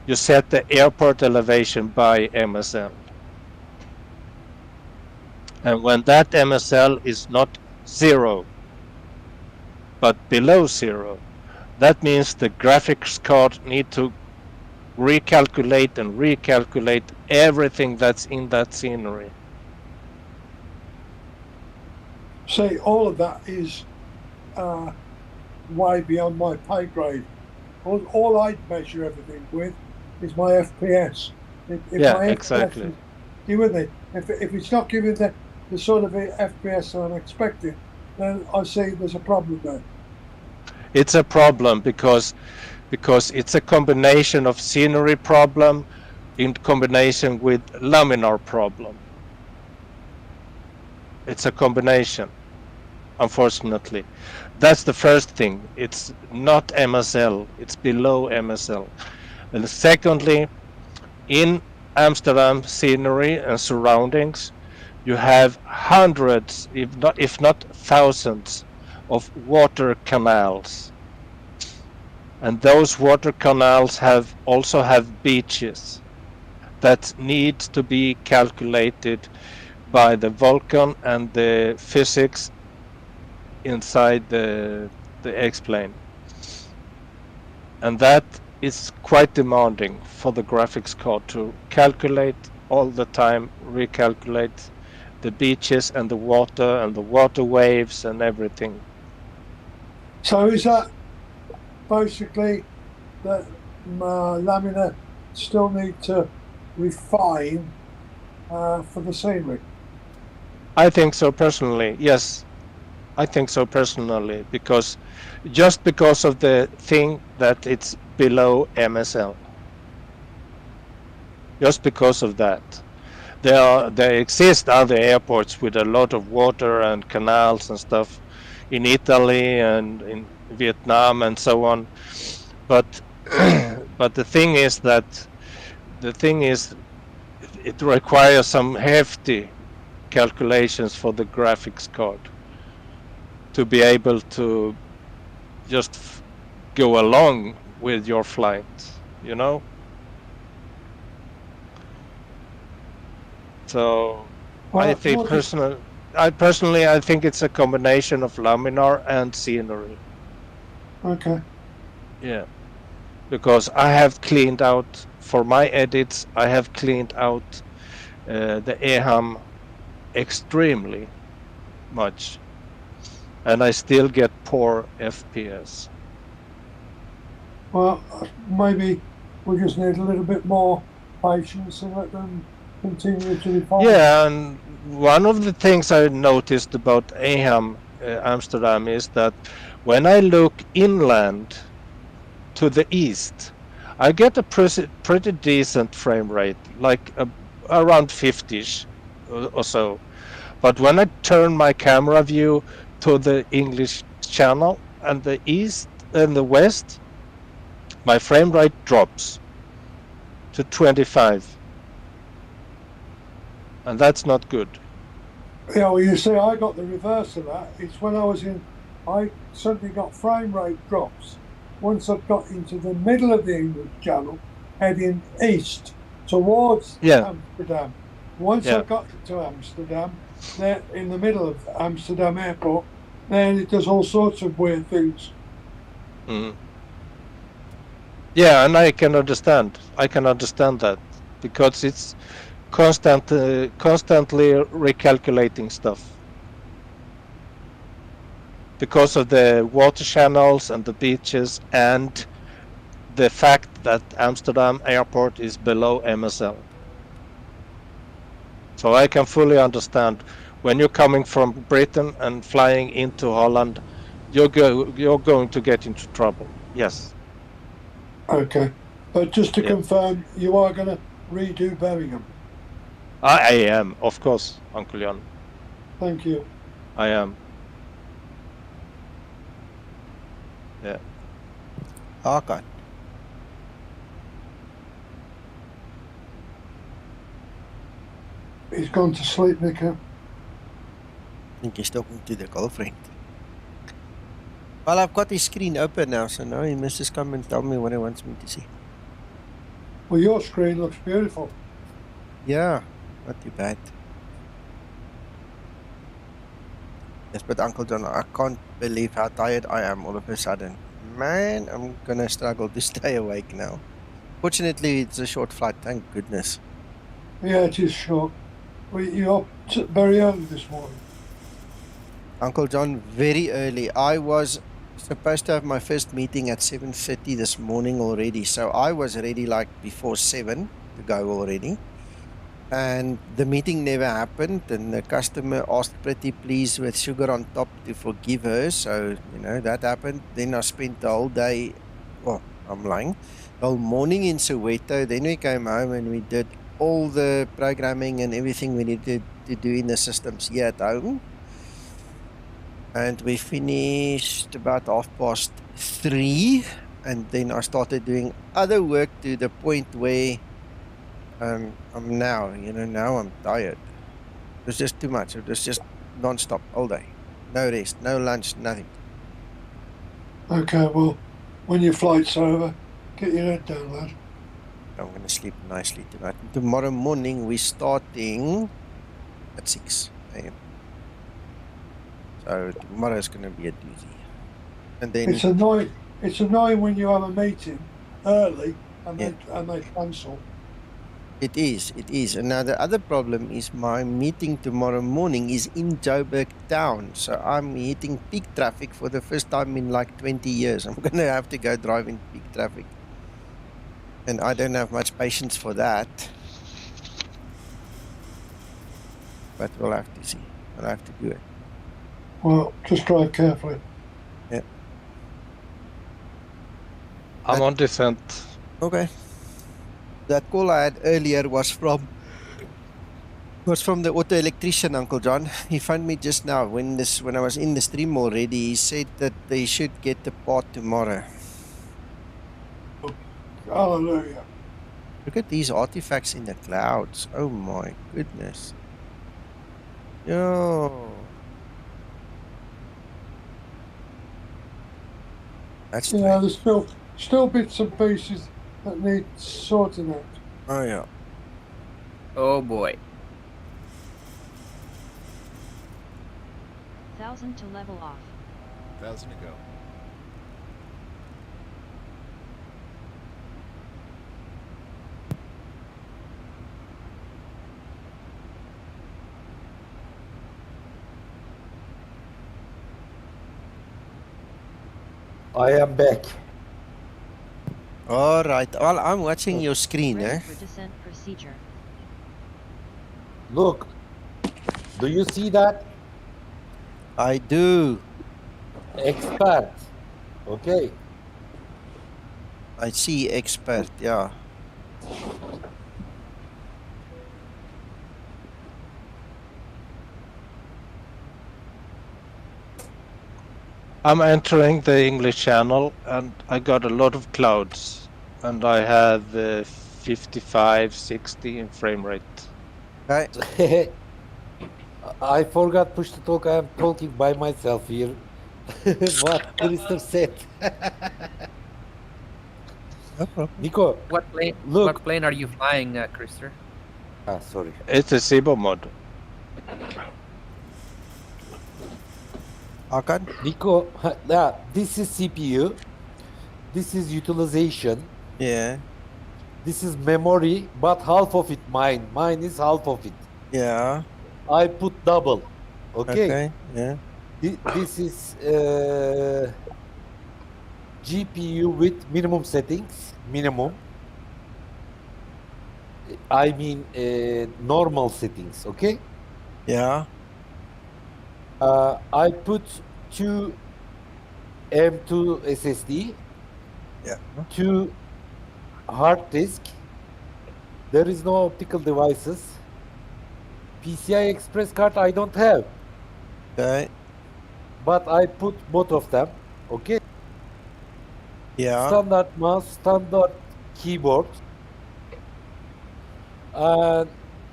You set the airport elevation by MSL. And when that MSL is not 0, but below 0, that means the graphics card need to recalculate everything that's in that scenery. See, all of that is way beyond my pay grade. All I measure everything with is my FPS. If my exactly. FPS is, you with me? If it's not giving the sort of FPS that I'm expecting, then I see there's a problem there. It's a problem because it's a combination of scenery problem in combination with laminar problem. It's a combination, unfortunately. That's the first thing. It's not MSL. It's below MSL. And secondly, in Amsterdam scenery and surroundings, you have hundreds, if not thousands, of water canals. And those water canals also have beaches that need to be calculated by the volcan and the physics inside the X-plane. And that is quite demanding for the graphics card to calculate all the time, recalculate the beaches and the water waves and everything. So is that basically that laminar still need to refine for the scenery? I think so personally, yes. I think so personally, because of the thing that it's below MSL. Just because of that. There exist other airports with a lot of water and canals and stuff in Italy and in Vietnam and so on. But but the thing is it requires some hefty calculations for the graphics card to be able to just go along with your flight, you know? So I think personally I think it's a combination of laminar and scenery. Okay. Yeah. Because I have cleaned out, for my edits, I have cleaned out the EHAM extremely much. and I still get poor FPS. Well, maybe we just need a little bit more patience and let them continue to refine. Yeah, and one of the things I noticed about EHAM Amsterdam is that when I look inland to the east, I get a pretty decent frame rate, like around 50ish or so. But when I turn my camera view to the English Channel and the east and the west, my frame rate drops to 25. And that's not good. Yeah, well, you see, I got the reverse of that. It's when I suddenly got frame rate drops once I got into the middle of the English Channel, heading east towards Amsterdam. Once I got to Amsterdam, there in the middle of Amsterdam airport, then it does all sorts of weird things. Mm. Yeah, and I can understand. I can understand that because it's constantly recalculating stuff because of the water channels and the beaches and the fact that Amsterdam airport is below MSL. So I can fully understand when you're coming from Britain and flying into Holland, you're going to get into trouble. Yes. Okay, but just to confirm, you are going to redo Birmingham. I am, of course, Uncle Jan. Thank you. I am. Yeah. Okay. He's gone to sleep, Nico. I think he's talking to the girlfriend. Well, I've got his screen open now, so now he must just come and tell me what he wants me to see. Well, your screen looks beautiful. Yeah, not too bad. Yes, but Uncle John, I can't believe how tired I am all of a sudden. Man, I'm gonna struggle to stay awake now. Fortunately, it's a short flight, thank goodness. Yeah, it is short. Well, you're up very early this morning. Uncle John, very early. I was supposed to have my first meeting at 7:30 this morning already, so I was ready like before 7 to go already. And the meeting never happened, and the customer asked pretty please with sugar on top to forgive her. So, that happened. Then I spent the whole day, well, I'm lying, the whole morning in Soweto. Then we came home and we did all the programming and everything we needed to do in the systems here at home. And we finished about 3:30. And then I started doing other work to the point where I'm now, now I'm tired. It was just too much. It was just non-stop all day. No rest, no lunch, nothing. Okay, well, when your flight's over, get your head down, lad. I'm going to sleep nicely tonight. And tomorrow morning, we're starting at 6 a.m. So tomorrow is going to be a doozy. And then it's annoying when you have a meeting early and they cancel. It is. And now the other problem is my meeting tomorrow morning is in Joburg town. So I'm hitting peak traffic for the first time in like 20 years. I'm going to have to go drive in peak traffic. And I don't have much patience for that. But we'll have to see. I'll have to do it. Well, just drive carefully. Yeah. I'm on descent. Okay. That call I had earlier was from the auto electrician, Uncle John. He phoned me just now when I was in the stream already. He said that they should get the part tomorrow. Hallelujah. Look at these artifacts in the clouds. Oh my goodness. Yo. That's yeah, there's still bits and pieces that need sorting out. Oh yeah. Oh boy. 1,000 to level off. 1,000 to go. I am back. All right. Well, I'm watching your screen, Ready eh? for descent procedure. Look, do you see that? I do. Expert. Okay. I see expert, yeah. I'm entering the English channel and I got a lot of clouds and I have 55, 60 in frame rate. Okay. I forgot push to talk. I am talking by myself here. What Krister said. No problem. Nico, What plane? look. What plane are you flying, Krister? Ah, sorry. It's a Zibo Mod. Hakan? Nico, yeah, this is CPU. This is utilization. Yeah. This is memory, but half of it mine. Mine is half of it. Yeah. I put double. Okay. Yeah. This is GPU with minimum settings. Minimum. I mean normal settings. Okay. Yeah. I put 2 M2 SSD. Yeah. 2 hard disk. There is no optical devices. PCI Express card I don't have, Okay. but I put both of them. Okay. Yeah. Standard mouse, standard keyboard, and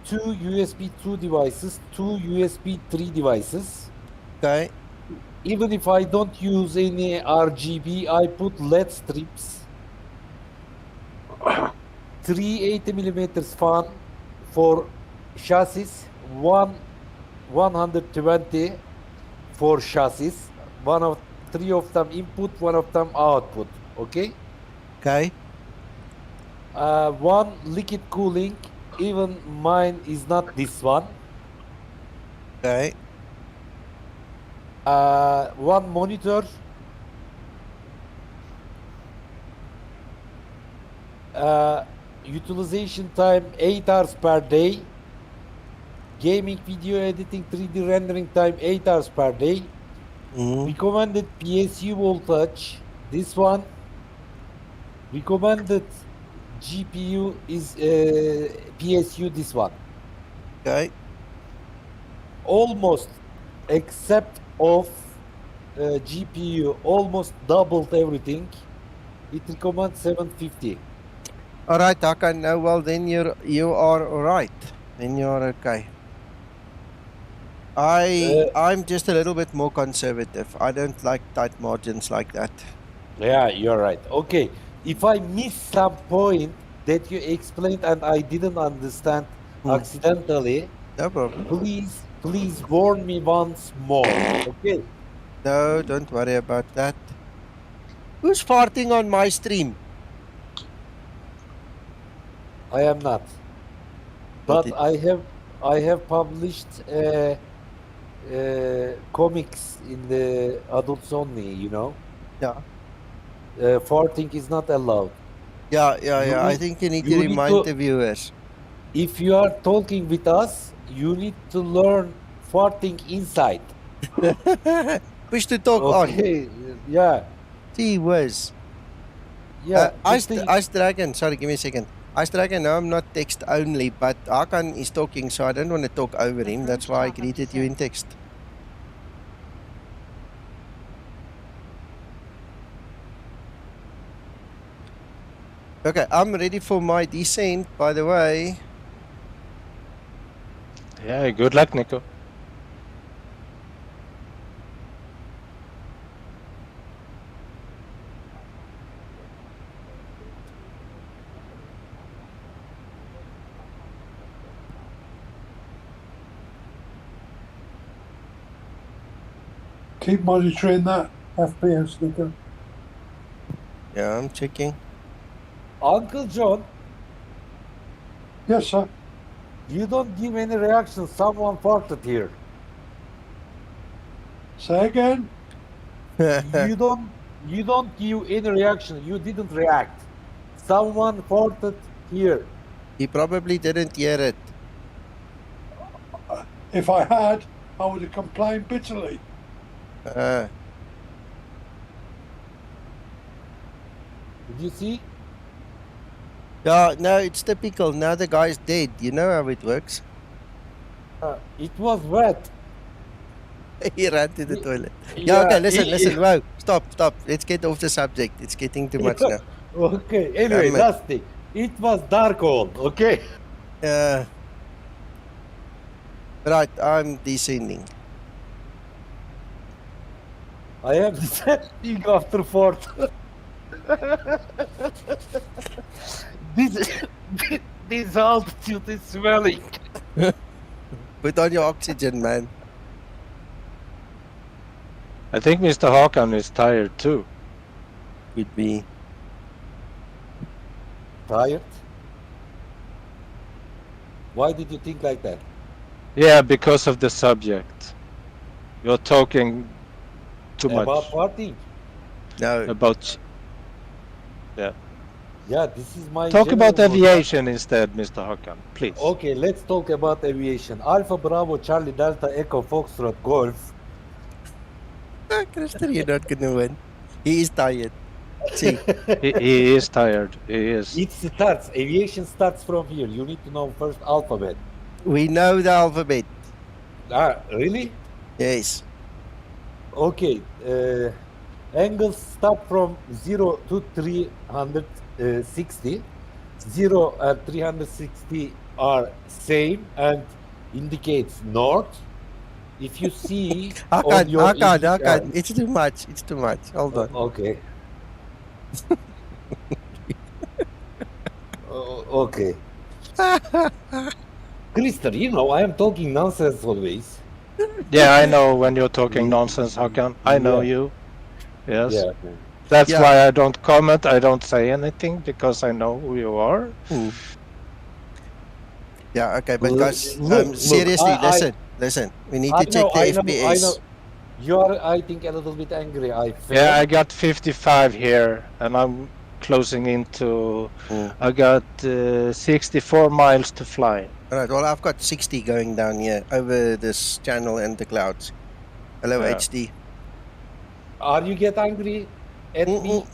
2 USB 2 devices, 2 USB 3 devices. Okay. Even if I don't use any RGB, I put LED strips. 380mm fan for chassis, 120 for chassis. 3 of them input, 1 of them output. Okay. Okay. 1 liquid cooling. Even mine is not this one. Okay. 1 monitor. Utilization time 8 hours per day. Gaming, video editing, 3D rendering time 8 hours per day. Recommended PSU voltage, this one. Recommended GPU is PSU, this one. Okay. Almost, except of GPU, almost doubled everything. It recommends 750. All right, Hakan. No, well, then you are all right. Then you're okay. I'm just a little bit more conservative. I don't like tight margins like that. Yeah, you're right. Okay. If I miss some point that you explained and I didn't understand accidentally, No problem. please warn me once more. Okay. No, don't worry about that. Who's farting on my stream? I am not. But I have published comics in the adults only, you know. Yeah. Farting is not allowed. Yeah. I think you need to remind the viewers. If you are talking with us, you need to learn farting inside. Push to talk okay. Yeah. Gee whiz. Yeah. Ice Dragon, sorry, give me a second. Ice Dragon, no, I'm not text only, but Hakan is talking, so I don't want to talk over him. That's why I greeted you in text. Okay, I'm ready for my descent, by the way. Yeah, good luck, Nico. Keep monitoring that FPS, Nico. Yeah, I'm checking. Uncle John. Yes, sir. You don't give any reaction. Someone farted here. Say again. You don't give any reaction. You didn't react. Someone farted here. He probably didn't hear it. If I had, I would have complained bitterly. Uh, Did you see? yeah, no, it's typical. Now the guy's dead. You know how it works. It was wet. He ran to the Ye- toilet. Yeah, yeah, okay, listen, he- listen. Whoa, stop. Let's get off the subject. It's getting too much now. Okay. Anyway, Damn it. last thing. It was dark all. Okay. Right, I'm descending. I am descending after fort. this altitude is swelling. Put on your oxygen, man. I think Mr. Hakan is tired too. Could be. Tired? Why did you think like that? Yeah, because of the subject. You're talking too About much partying? No. about. Yeah, this is my Talk about general motto. aviation instead, Mr. Hakan, please. Okay, let's talk about aviation. Alpha Bravo Charlie Delta Echo Foxtrot Golf. Christian, you're not gonna win. He is tired. See, He is tired. He is. It starts, aviation starts from here. You need to know first alphabet. we know the alphabet. Ah, really? Yes. Okay, angles start from 0 to 360. 0 and 360 are same and indicates north. If you see on your Hakan. It's too much. It's too much. Hold on. Okay. Okay. Krister, you know I am talking nonsense always. Yeah, I know when you're talking nonsense, Hakan. I know Yeah. you. Yes. Yeah. That's Yeah. why I don't comment. I don't say anything because I know who you are. Yeah, okay, but Look, guys, look, seriously, I- listen. We need I to check know, the I know, FPS. I know. You are, I think, a little bit angry. I feel. Yeah, I got 55 here, and I'm closing into. I got 64 miles to fly. All right, well, I've got 60 going down here over this channel and the clouds. Hello, Yeah. HD. Are you get angry at me?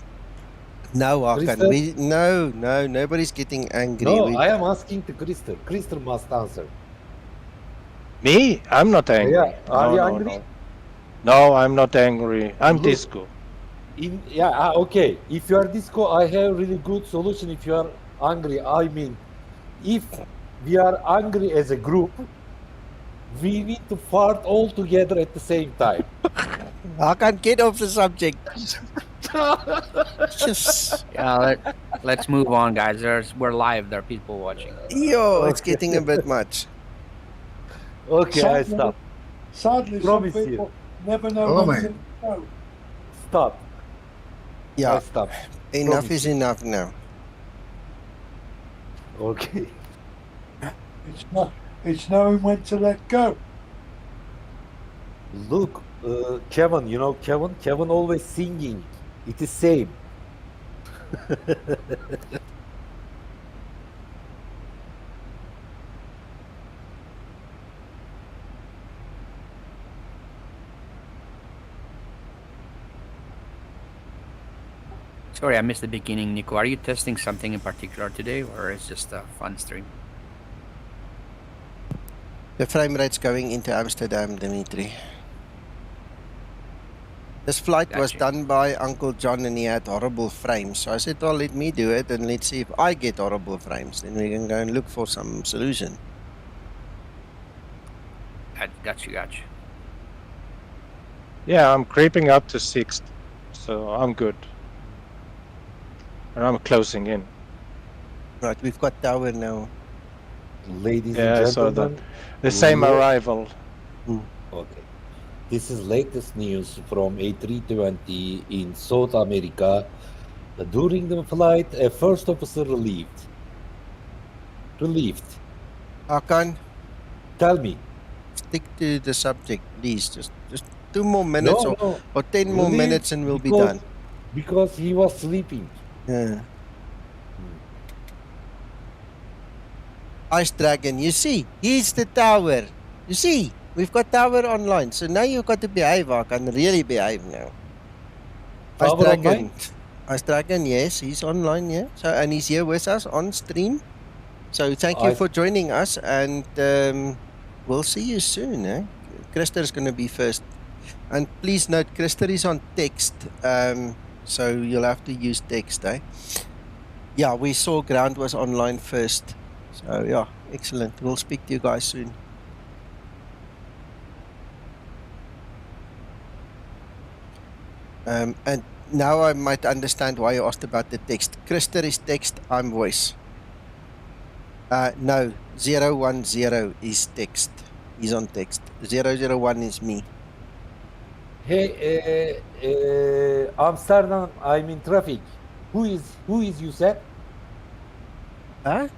No, Hakan. Krister? No, nobody's getting angry. No, I am asking to Krister. Krister must answer. Me? I'm not angry. Yeah, are No, you no, angry? no. No, I'm not angry. I'm Look. disco. Okay. If you are disco, I have really good solution. If you are angry, I mean, if we are angry as a group, we need to fart all together at the same time. Hakan, get off the subject. Yes. Yeah, let's move on, guys. We're live. There are people watching. Yo, it's Okay. getting a bit much. Okay, I Sadly- stop. Sadly, Promise some you. people never know Oh, when man. to go. Stop. I Yeah, stop. enough Promise is you. enough now. Okay. It's knowing when to let go. Look, Kevin, you know Kevin? Kevin always singing. It is same. Sorry, I missed the beginning, Nico. Are you testing something in particular today, or is just a fun stream? The frame rate's going into Amsterdam, Dimitri. This flight was Gotcha. done by Uncle John and he had horrible frames. So I said, well, let me do it and let's see if I get horrible frames. Then we can go and look for some solution. Got you. Yeah, I'm creeping up to 60, so I'm good. And I'm closing in. Right, we've got tower now. Ladies Yeah, I and saw that. gentlemen. The same Yeah. arrival. Okay. This is latest news from A320 in South America. During the flight, a first officer relieved. Hakan, Tell me. stick to the subject, please. Just 2 more minutes or 10 more relieved minutes and we'll be because done. Because he was sleeping. Yeah. Ice Dragon, you see, he's the tower. You see, we've got tower online. So now you've got to behave. I can really behave now. Ice Tower Dragon. online? Ice Dragon, yes, he's online, yeah. So, and he's here with us on stream. So thank you for joining us, and we'll see you soon. Eh? Krista is going to be first. And please note, Krista is on text, so you'll have to use text. Eh? Yeah, we saw Ground was online first. So yeah, excellent. We'll speak to you guys soon. And now I might understand why you asked about the text. Krista is text, I'm voice. No, 010 is text. He's on text. 001 is me. Hey, Amsterdam, I'm in traffic. Who is you said? Huh?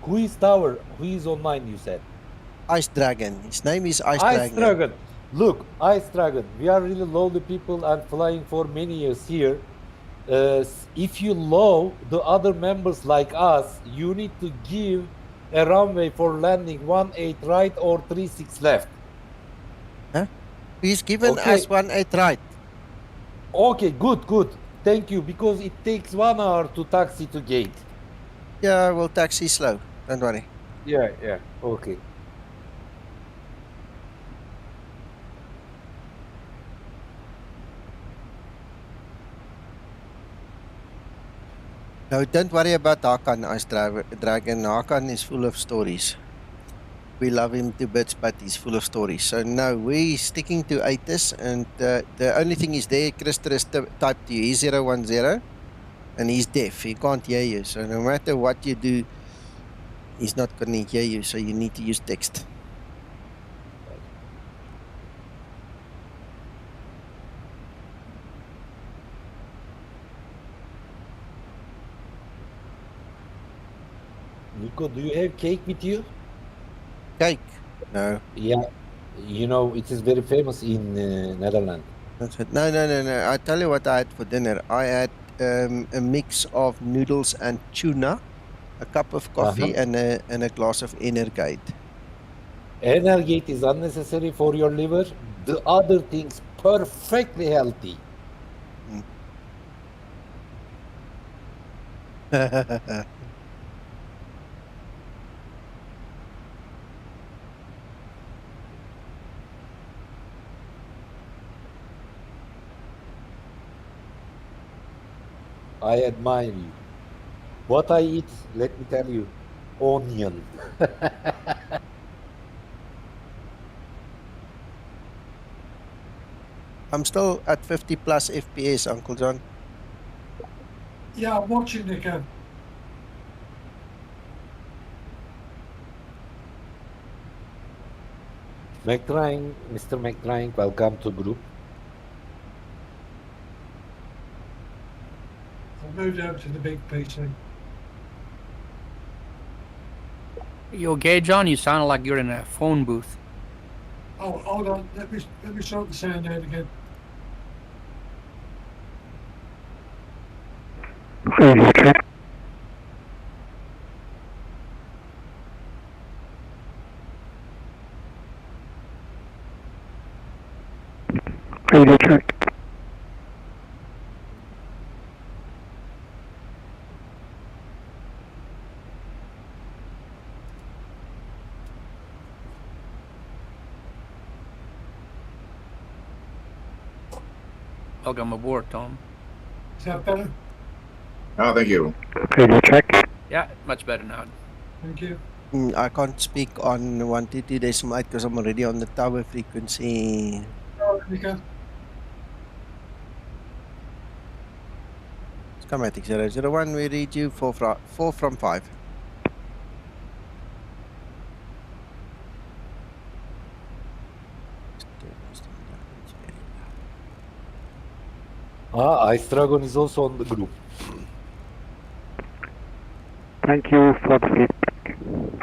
Who is tower? Who is online, you said? Ice Dragon. His name is Ice Ice Dragon. Dragon. Look, Ice Dragon. We are really lonely people and flying for many years here. If you love the other members like us, you need to give a runway for landing 18 right or 36 left. Huh? He's given us 18 right. Okay, good. Thank you, because it takes 1 hour to taxi to gate. Yeah, we'll taxi slow. Don't worry. Yeah, okay. No, don't worry about Hakan, Ice Dragon. Hakan is full of stories. We love him to bits, but he's full of stories. So no, we're sticking to 8s, and the only thing is there, Krister is typed to you. He's 010, and he's deaf. He can't hear you. So no matter what you do, he's not going to hear you. So you need to use text. Nico, do you have cake with you? Cake? No. Yeah, you know, it is very famous in Netherlands. That's it. No. I tell you what I had for dinner. I had a mix of noodles and tuna, a cup of coffee, and a glass of Energate. Energate is unnecessary for your liver. The other things perfectly healthy. I admire you. What I eat, let me tell you, onion. I'm still at 50 plus FPS, Uncle John. Yeah, I'm watching again. Mr. McTrying, welcome to group. I'll move down to the big PC. You okay, John? You sound like you're in a phone booth. Oh, hold on. Let me sort the sound out again. Radio check. Radio check. Welcome aboard, Tom. Is that better? Oh, thank you. Radio check. Yeah, much better now. Thank you. I can't speak on 122.8 because I'm already on the tower frequency. Oh, Nico. Skymatix 001, we read you 4 from 5. Ice Dragon is also on the group. Thank you for the feedback.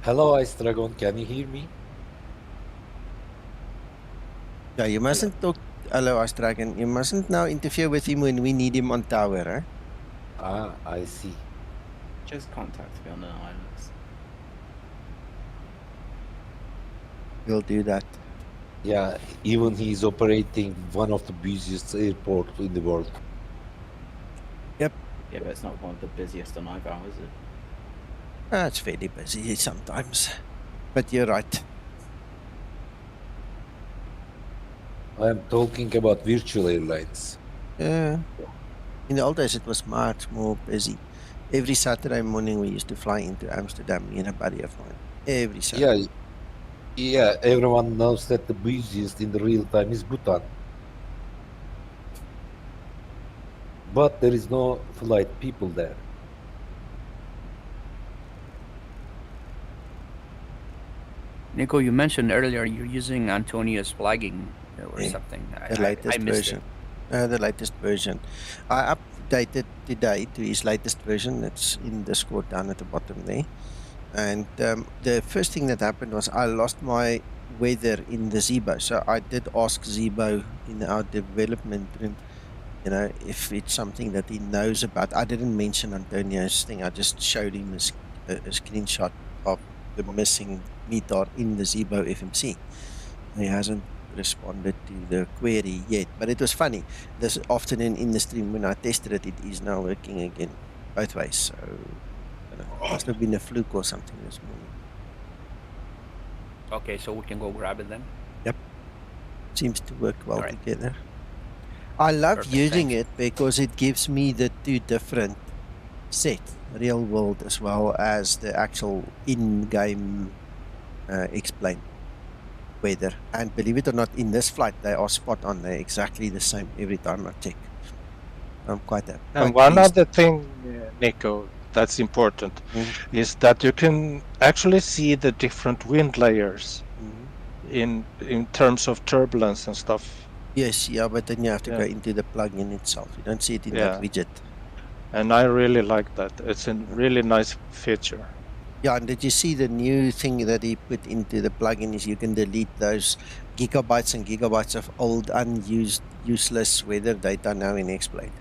Hello, Ice Dragon. Can you hear me? Yeah, you mustn't talk hello, Ice Dragon. You mustn't now interfere with him when we need him on tower, eh? Ah, I see. Just contact me on the islands. We'll do that. Yeah, even he's operating one of the busiest airports in the world. Yep. Yeah, but it's not one of the busiest on IVAL, is it? It's fairly busy sometimes. But you're right. I'm talking about virtual airlines. In the old days, it was much more busy. Every Saturday morning, we used to fly into Amsterdam, me and a buddy of mine. Every Saturday. Yeah, everyone knows that the busiest in the real time is Bhutan. But there is no flight people there. Nico, you mentioned earlier you're using Antonio's flagging or Yeah, something. the latest I missed version. it. The latest version. I updated today to his latest version. It's in Discord down at the bottom there. And the first thing that happened was I lost my weather in the Zibo. So I did ask Zibo in our development room, you know, if it's something that he knows about. I didn't mention Antonio's thing. I just showed him a screenshot of the missing METAR in the Zibo FMC. He hasn't responded to the query yet, but it was funny. This afternoon in the stream when I tested it, it is now working again both ways. So it must have been a fluke or something this morning. Okay, so we can go grab it then? Yep. Seems to work well Right. together. I love Perfect, using thanks. it because it gives me the two different sets, real world as well as the actual in-game explain weather. And believe it or not, in this flight, they are spot on. They're exactly the same every time I check. I'm quite happy. And one other thing, Nico, that's important is that you can actually see the different wind layers in terms of turbulence and stuff. Yes, yeah, but then you have to go into the plugin itself. You don't see it in that widget. And I really like that. It's a really nice feature. Yeah, and did you see the new thing that he put into the plugin is you can delete those gigabytes and gigabytes of old, unused, useless weather data now in X-Plane.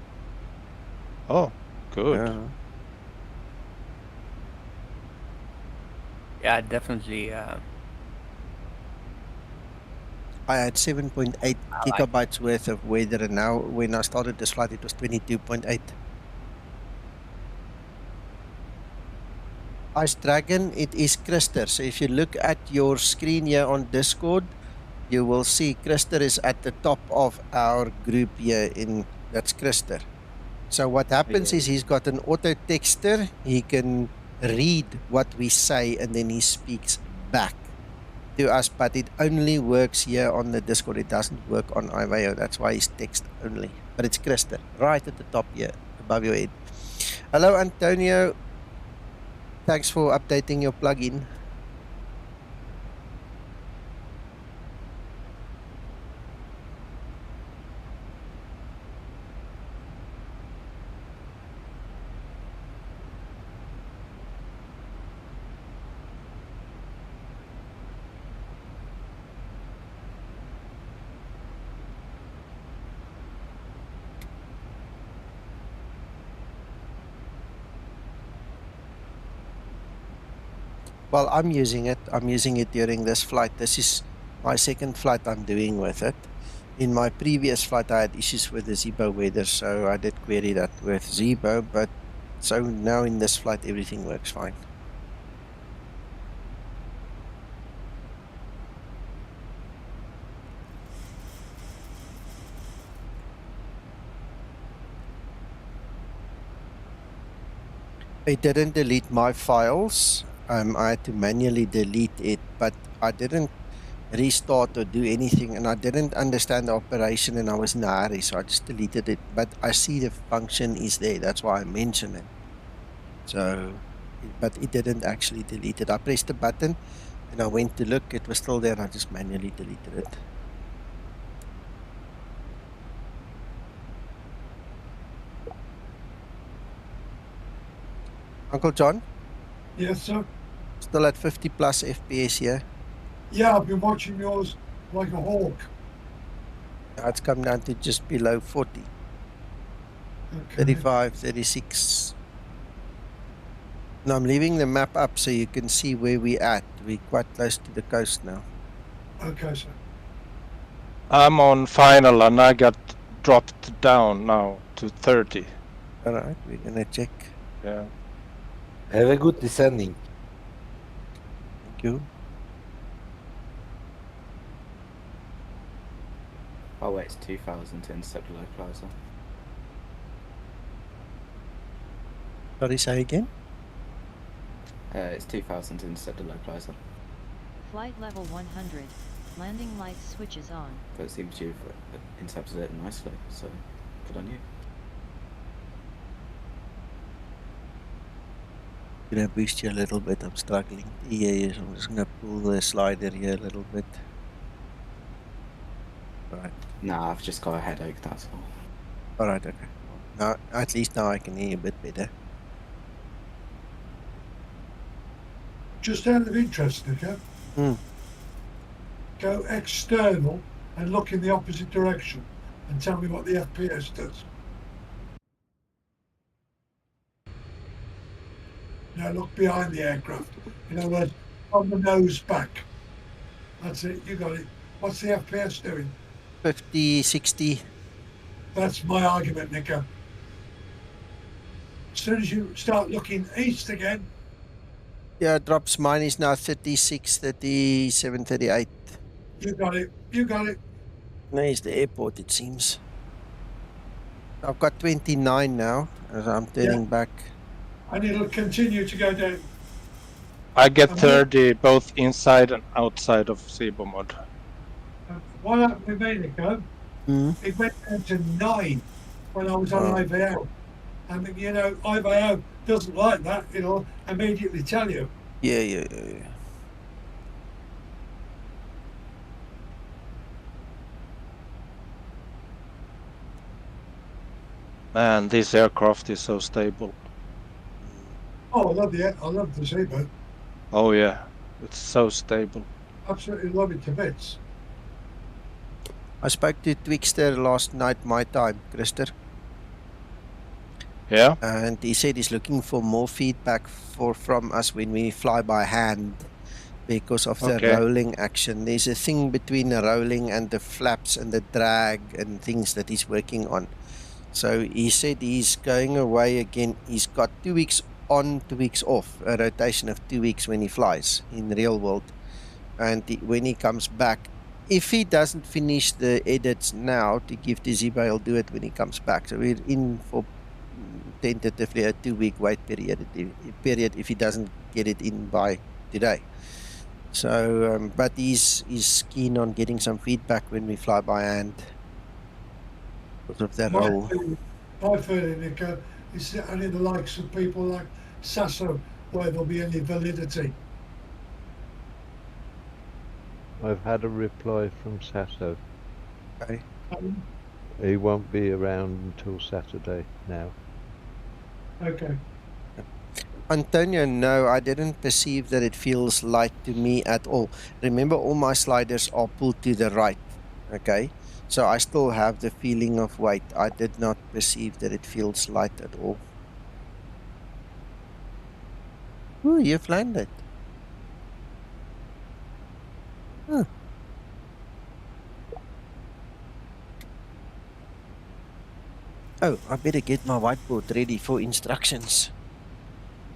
Oh, good. Yeah, definitely. I had 7.8 gigabytes worth of weather, and now when I started this flight, it was 22.8. Ice Dragon, it is Krister. So if you look at your screen here on Discord, you will see Krister is at the top of our group here that's Krister. So what happens is he's got an auto texter. He can read what we say and then he speaks back to us, but it only works here on the Discord. It doesn't work on IVAO. That's why it's text only. But it's Krister right at the top here above your head. Hello, Antonio. Thanks for updating your plugin. Well, I'm using it. I'm using it during this flight. This is my second flight I'm doing with it. In my previous flight, I had issues with the Zibo weather, so I did query that with Zibo, but so now in this flight, everything works fine. It didn't delete my files. I had to manually delete it, but I didn't restart or do anything, and I didn't understand the operation, and I was in a hurry, so I just deleted it. But I see the function is there. That's why I mentioned it. So, but it didn't actually delete it. I pressed the button, and I went to look. It was still there, and I just manually deleted it. Uncle John? Yes, sir. Still at 50 plus FPS here. Yeah, I've been watching yours like a hawk. Now it's come down to just below 40. Okay. 35, 36. Now I'm leaving the map up so you can see where we're at. We're quite close to the coast now. Okay, sir. I'm on final and I got dropped down now to 30. All right, we're gonna check. Yeah. Have a good descending. Thank you. Oh wait, it's 2000 to intercept the localizer. Sorry, say again? It's 2000 to intercept the localizer. Flight level 100. Landing lights switches on. But it seems you've intercepted it nicely, so good on you. Gonna boost you a little bit. I'm struggling. Yeah, so I'm just gonna pull the slider here a little bit. Right. Nah, I've just got a headache, that's all. Alright, okay. Now at least now I can hear you a bit better. Just out of interest, Nico, go external and look in the opposite direction and tell me what the FPS does. Now look behind the aircraft. In other words, on the nose back. That's it, you got it. What's the FPS doing? 50, 60. That's my argument, Nico. As soon as you start looking east again, Yeah, it drops. Mine is now 36, 37, 38. you got it. You got it. There's the airport, it seems. I've got 29 now as I'm turning back. And it'll continue to go down. I get 30 both inside and outside of Zibo Mod. What happened with me, Nico? It went down to 9 when I was on IVO. And you know, IVO doesn't like that, it'll immediately tell you. Yeah. Man, this aircraft is so stable. Oh, I love the Zibo. Oh yeah, it's so stable. Absolutely love it to bits. I spoke to Twixter last night, my time, Krister. Yeah? And he said he's looking for more feedback from us when we fly by hand because of the rolling action. There's a thing between the rolling and the flaps and the drag and things that he's working on. So he said he's going away again. He's got 2 weeks on, 2 weeks off, a rotation of 2 weeks when he flies in real world. And when he comes back, if he doesn't finish the edits now to give to Zibo, he'll do it when he comes back. So we're in for tentatively a 2 week wait period if he doesn't get it in by today. So, but he's keen on getting some feedback when we fly by hand because of that role. My feeling, Nico, is only the likes of people like Sasso where there'll be any validity. I've had a reply from Sasso. Okay. He won't be around until Saturday now. Okay. Antonio, no, I didn't perceive that it feels light to me at all. Remember, all my sliders are pulled to the right, okay? So I still have the feeling of weight. I did not perceive that it feels light at all. Ooh, you've landed. Huh. Oh, I better get my whiteboard ready for instructions.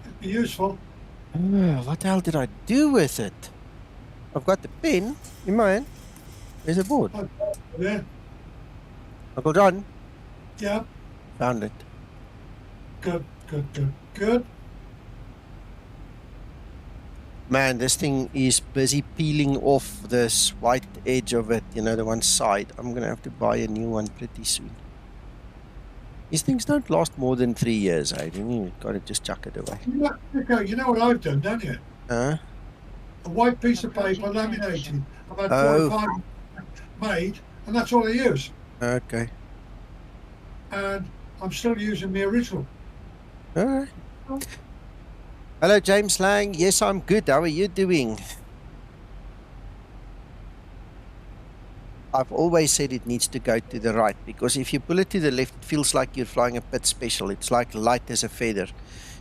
It'd be useful. What the hell did I do with it? I've got the pen in my hand. There's a board. There. Uncle John? Yeah. Found it. Good. Man, this thing is busy peeling off this white edge of it, you know, the one side. I'm going to have to buy a new one pretty soon. These things don't last more than 3 years, eh? You've got to just chuck it away. You know what I've done, don't you? Huh? A white piece of paper laminated. I've had 4 or 5 made, and that's all I use. Okay. And I'm still using the original. All right. Hello, James Lang. Yes, I'm good. How are you doing? I've always said it needs to go to the right, because if you pull it to the left, it feels like you're flying a pit special. It's like light as a feather.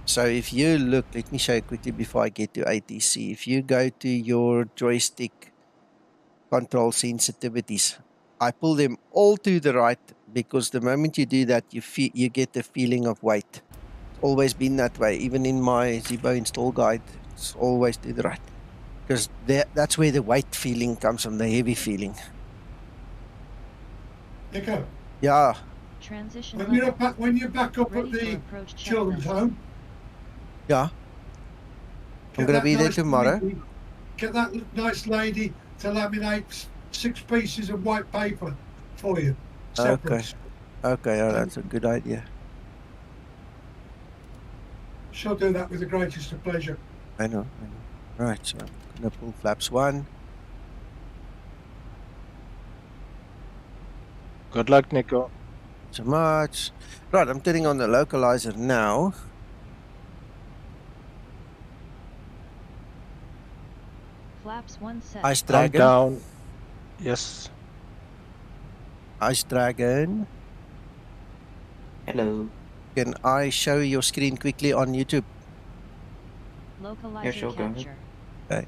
So if you look, let me show you quickly before I get to ATC. If you go to your joystick control sensitivities, I pull them all to the right, because the moment you do that, you get the feeling of weight. It's always been that way. Even in my Zibo install guide, it's always to the right, because that's where the weight feeling comes from, the heavy feeling. Nico, Yeah. Transition when you're level. back up Ready at for the approach children's checklist. home, Yeah. I'm get going to that be there nice tomorrow. lady- Get that nice lady to laminate 6 pieces of white paper for you. Separate. Okay, oh, that's a good idea. She'll do that with the greatest of pleasure. I know. Right, so I'm going to pull flaps 1. Good luck, Nico. So much. Right, I'm turning on the localizer now. Flaps 1 set. Ice Calm Dragon. down. Yes. Ice Dragon. Hello. Can I show your screen quickly on YouTube? Localizer Yeah, sure, go ahead. capture. Okay.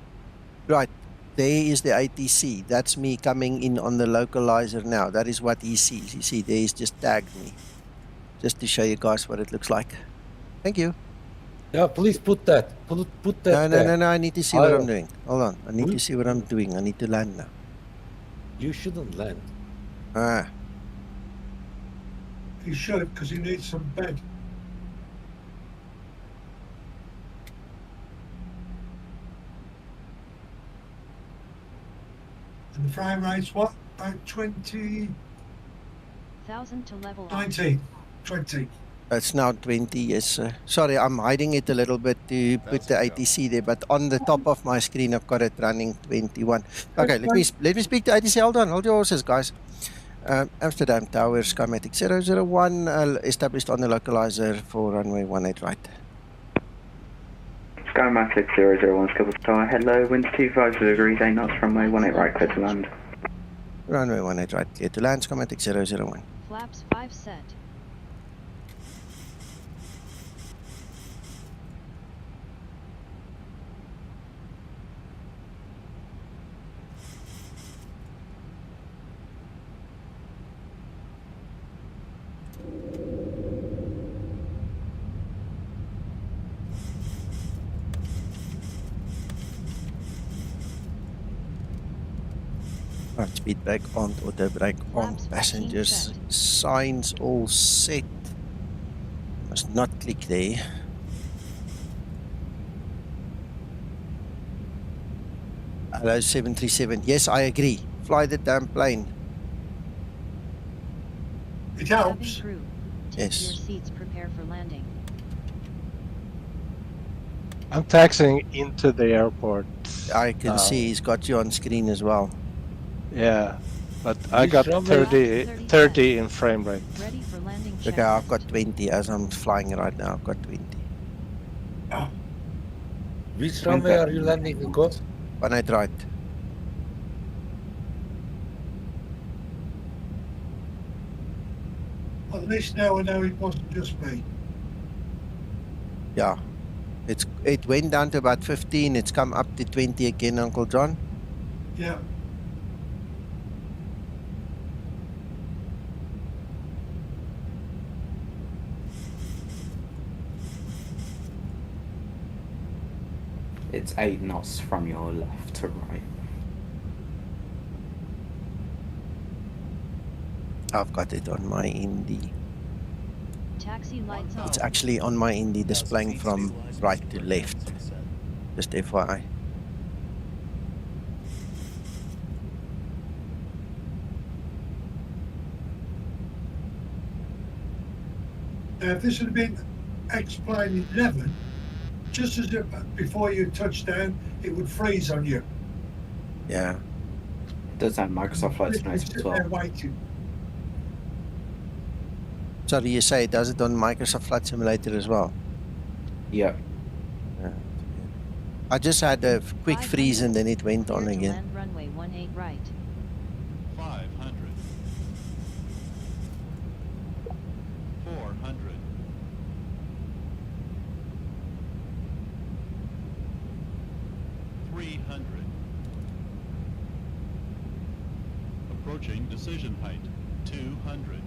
Right. There is the ATC. That's me coming in on the localizer now. That is what he sees. You see, there he's just tagged me. Just to show you guys what it looks like. Thank you. Yeah, please put that. Put that there. No. I need to see what I'm doing. Hold on. I need to see what I'm doing. I need to land now. You shouldn't land. Ah. He should, because he needs some bed. And the frame rate's what? About 20, 1000 to level up. 19, 20. It's now 20, yes, sir. Sorry, I'm hiding it a little bit to put the ATC there, but on the top of my screen, I've got it running 21. Okay, let me speak to ATC. Hold on, hold your horses, guys. Amsterdam Tower, Skymatix 001, established on the localizer for runway 18 right. Skymatix 001, Skipper's Tower. Hello, winds 250 degrees, 8 knots, runway 18 right, clear to land. Runway 18 right, clear to land, Skymatix 001. Flaps 5 set. Right, speed brake on, auto brake on, Flaps 14 passengers, set. signs all set. Must not click there. Hello, 737. Yes, I agree. Fly the damn plane. It Cabin helps. crew. Take Yes. your seats, prepare for landing. I'm taxiing into the airport. I can see he's got you on screen as well. Yeah, but I Which got runway? 30 in frame rate. Ready for landing Okay, I've got checklist. 20 as I'm flying right now. I've got 20. Which runway are you landing, Nico? 18 right. At least now I know it wasn't just me. Yeah. It went down to about 15. It's come up to 20 again, Uncle John. Yeah. It's 8 knots from your left to right. I've got it on my Indy. Taxi lights It's on. actually on my Indy displaying from right to left. Just FYI. Now, if this had been X-Plane 11, just as before you touch down, it would freeze on you. Yeah. It does have Microsoft Flight Simulator as Sit well. there waiting. Sorry, you say it does it on Microsoft Flight Simulator as well? Yeah. I just had a quick 500. freeze and then it went Clear on to again. land runway 18 right. Approaching decision height, 200.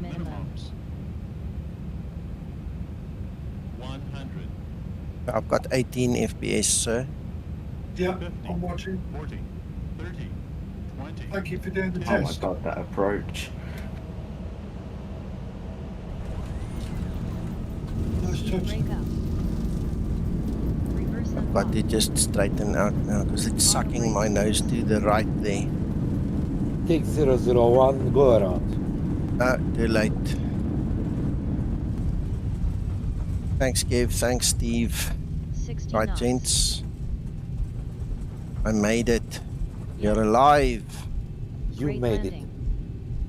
Minimums. 100. I've got 18 FPS, sir. Yeah, 50, I'm watching. 40, 30, 20. Thank you for doing the Oh my test. god, that approach. Nice touch. Break up. Reverse I've got to unlock. just straighten out now because it's sucking my nose to the right there. Take 001, go around. Too late. Thanks, Kev. Thanks, Steve. 60 Right, knots. gents. I made it. You're alive. You Great made landing.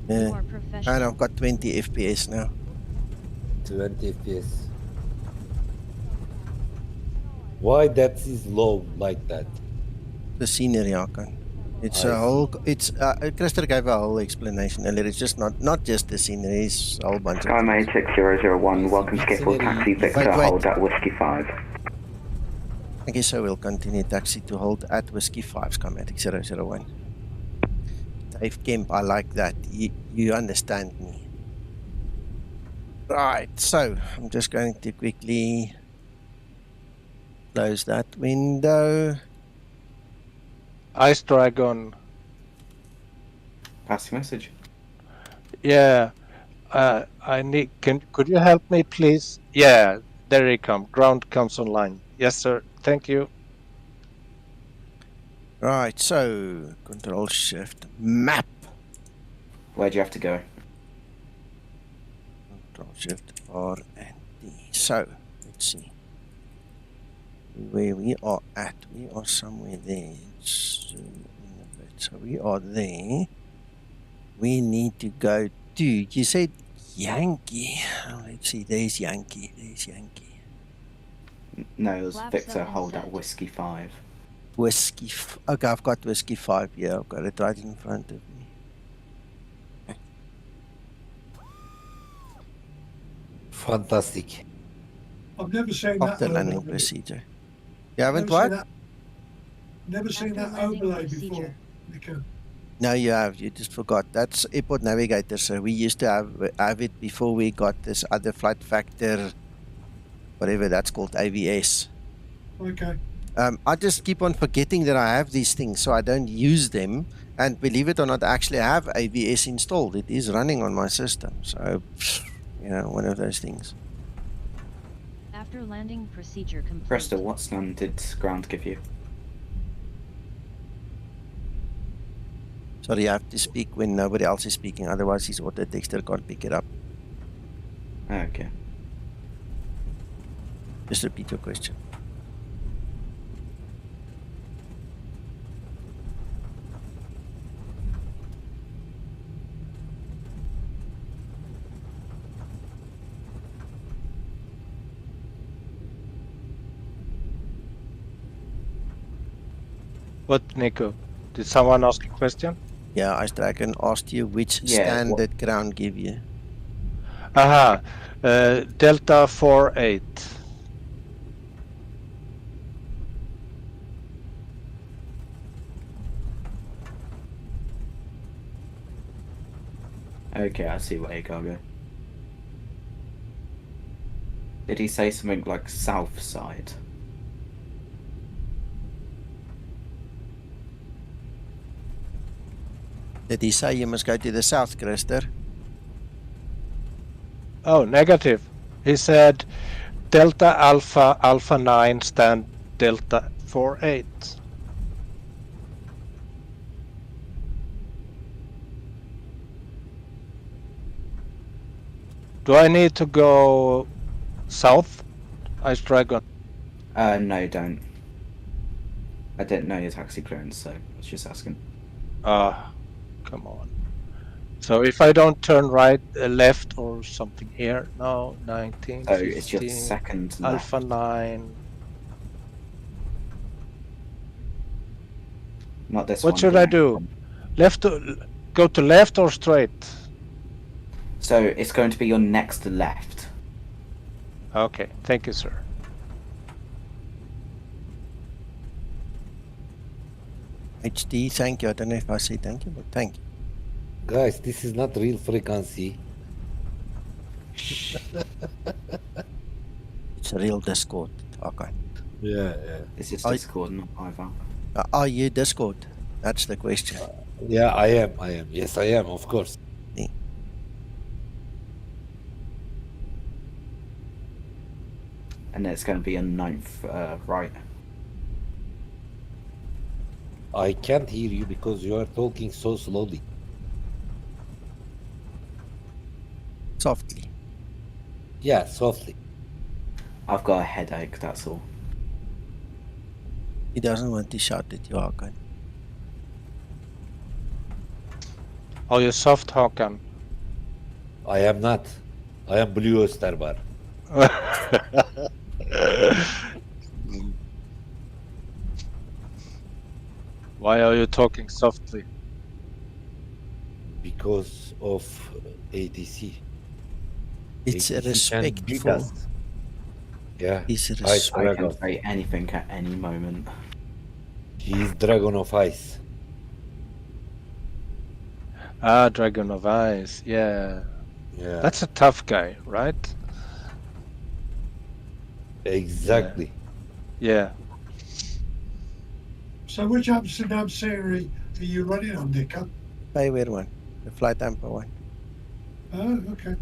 Yeah. You are And professional. I've got 20 FPS now. it. 20 FPS. Why that is low like that? The scenery, Hakan. It's I a whole. see. It's Christer gave a whole explanation earlier. It's just not just the scenery. It's a whole bunch of things. Skymatix 001, welcome to Skiffle, taxi Victor, Wait. hold at Whiskey 5. Okay, so we'll continue taxi to hold at Whiskey 5, Skymatix 001. Dave Kemp, I like that. You understand me. Right, so I'm just going to quickly close that window. Ice Dragon. Pass your message. Yeah. I need. Could you help me, please? Yeah. There you come. Ground comes online. Yes, sir. Thank you. Right, so Control Shift Map. Where do you have to go? Control Shift R and D. So let's see where we are at. We are somewhere there. Zoom in a bit. So we are there. We need to go to. You said Yankee. Oh, let's see. There's Yankee. There's Yankee. No, it was Flaps Victor, up and hold set. at Whiskey 5. Whiskey. Okay, I've got Whiskey 5 here. I've got it right in front of me. Okay. Fantastic. I've never seen that. After landing overlay. procedure. You haven't Never seen what? that. Never seen After that landing overlay procedure. before, Nico. No, you have. You just forgot. That's Airport Navigator, sir. We used to have it before we got this other flight factor, whatever that's called, AVS. Okay. I just keep on forgetting that I have these things, so I don't use them. And believe it or not, I actually have AVS installed. It is running on my system. So, one of those things. After landing procedure complete. Cresta, what slam did ground give you? Sorry, I have to speak when nobody else is speaking. Otherwise, his auto texter can't pick it up. Okay. Just repeat your question. What, Nico? Did someone ask a question? Yeah, Ice Dragon asked you which Yeah, standard ground give you. Aha. Delta 4.8. Okay, I see what cargo. Did he say something like south side? Did he say you must go to the south, Christer? Oh, negative. He said Delta Alpha 9 stand Delta 4.8. Do I need to go south, Ice Dragon? No, don't. I didn't know your taxi clearance, so I was just asking. Come on. So if I don't turn right, left or something here, no, 19, So 15, it's your second left. Alpha 9. Not this What one. should the I next do? one. Go to left or straight? So it's going to be your next left. Okay, thank you, sir. HD, thank you. I don't know if I say thank you, but thank you. Guys, this is not real frequency. It's a real Discord. Okay. Yeah. This is I- Discord, not either. Are you Discord? That's the question. Yeah, I am. Yes, I am, of course. And it's going to be a 9th, right? I can't hear you because you are talking so slowly. Softly. Yeah, softly. I've got a headache, that's all. He doesn't want to shout at you, Hakan. Are you soft, Hakan? I am not. I am Blue Oyster Bar. Why are you talking softly? Because of ATC. It's a ATC can beat respectful. us. Yeah. It's a Ice I Dragon. can say anything at any moment. He's Dragon of Ice. Ah, Dragon of Ice. Yeah. Yeah. That's a tough guy, right? Exactly. Yeah. So which Amsterdam series are you running on, Nico? Payware one. The Flight Amper one. Oh, okay.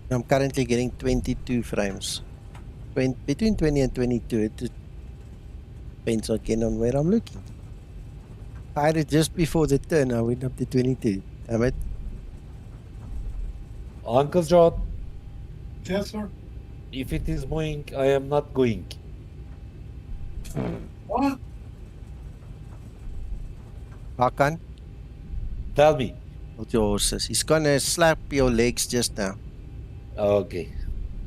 I'm currently getting 22 frames. Between 20 and 22. It depends again on where I'm looking. I had it just before the turn. I went up to 22. Damn it. Uncle John, Yes, sir. if it is going, I am not going. What? Hakan, Tell me. hold your horses. He's gonna slap your legs just now. Okay.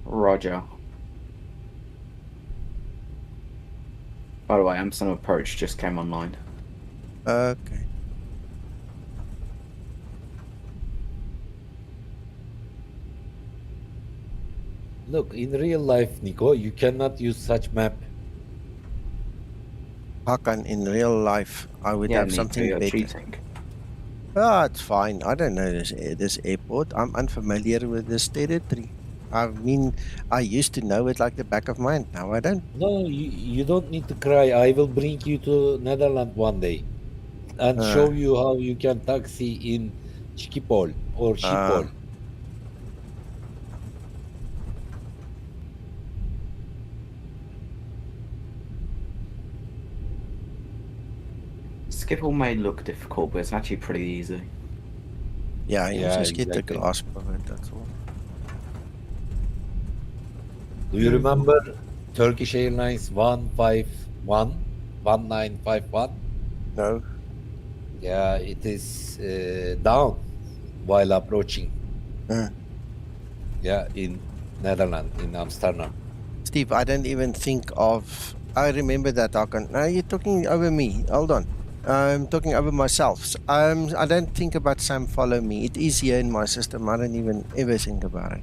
Roger. By the way, Amsterdam Approach just came online. Okay. Look, in real life, Nico, you cannot use such map. Hakan, in real life, I would have Nico, something you're better. cheating. Ah, it's fine. I don't know this airport. I'm unfamiliar with this territory. I mean, I used to know it like the back of my hand. Now I don't. No, you don't need to cry. I will bring you to Netherlands one day and show you how you can taxi in Schiphol or Schiphol. Schiphol may look difficult, but it's actually pretty easy. Yeah, you Yeah, just get the exactly. grasp of it, that's all. Do you remember Turkish Airlines 1951? No. Yeah, it is down while approaching. Yeah, in Netherlands, in Amsterdam. Steve, I don't even think of... I remember that, Hakan. No, you're talking over me. Hold on. I'm talking over myself. I don't think about Sam Follow Me. It is here in my system. I don't even ever think about it.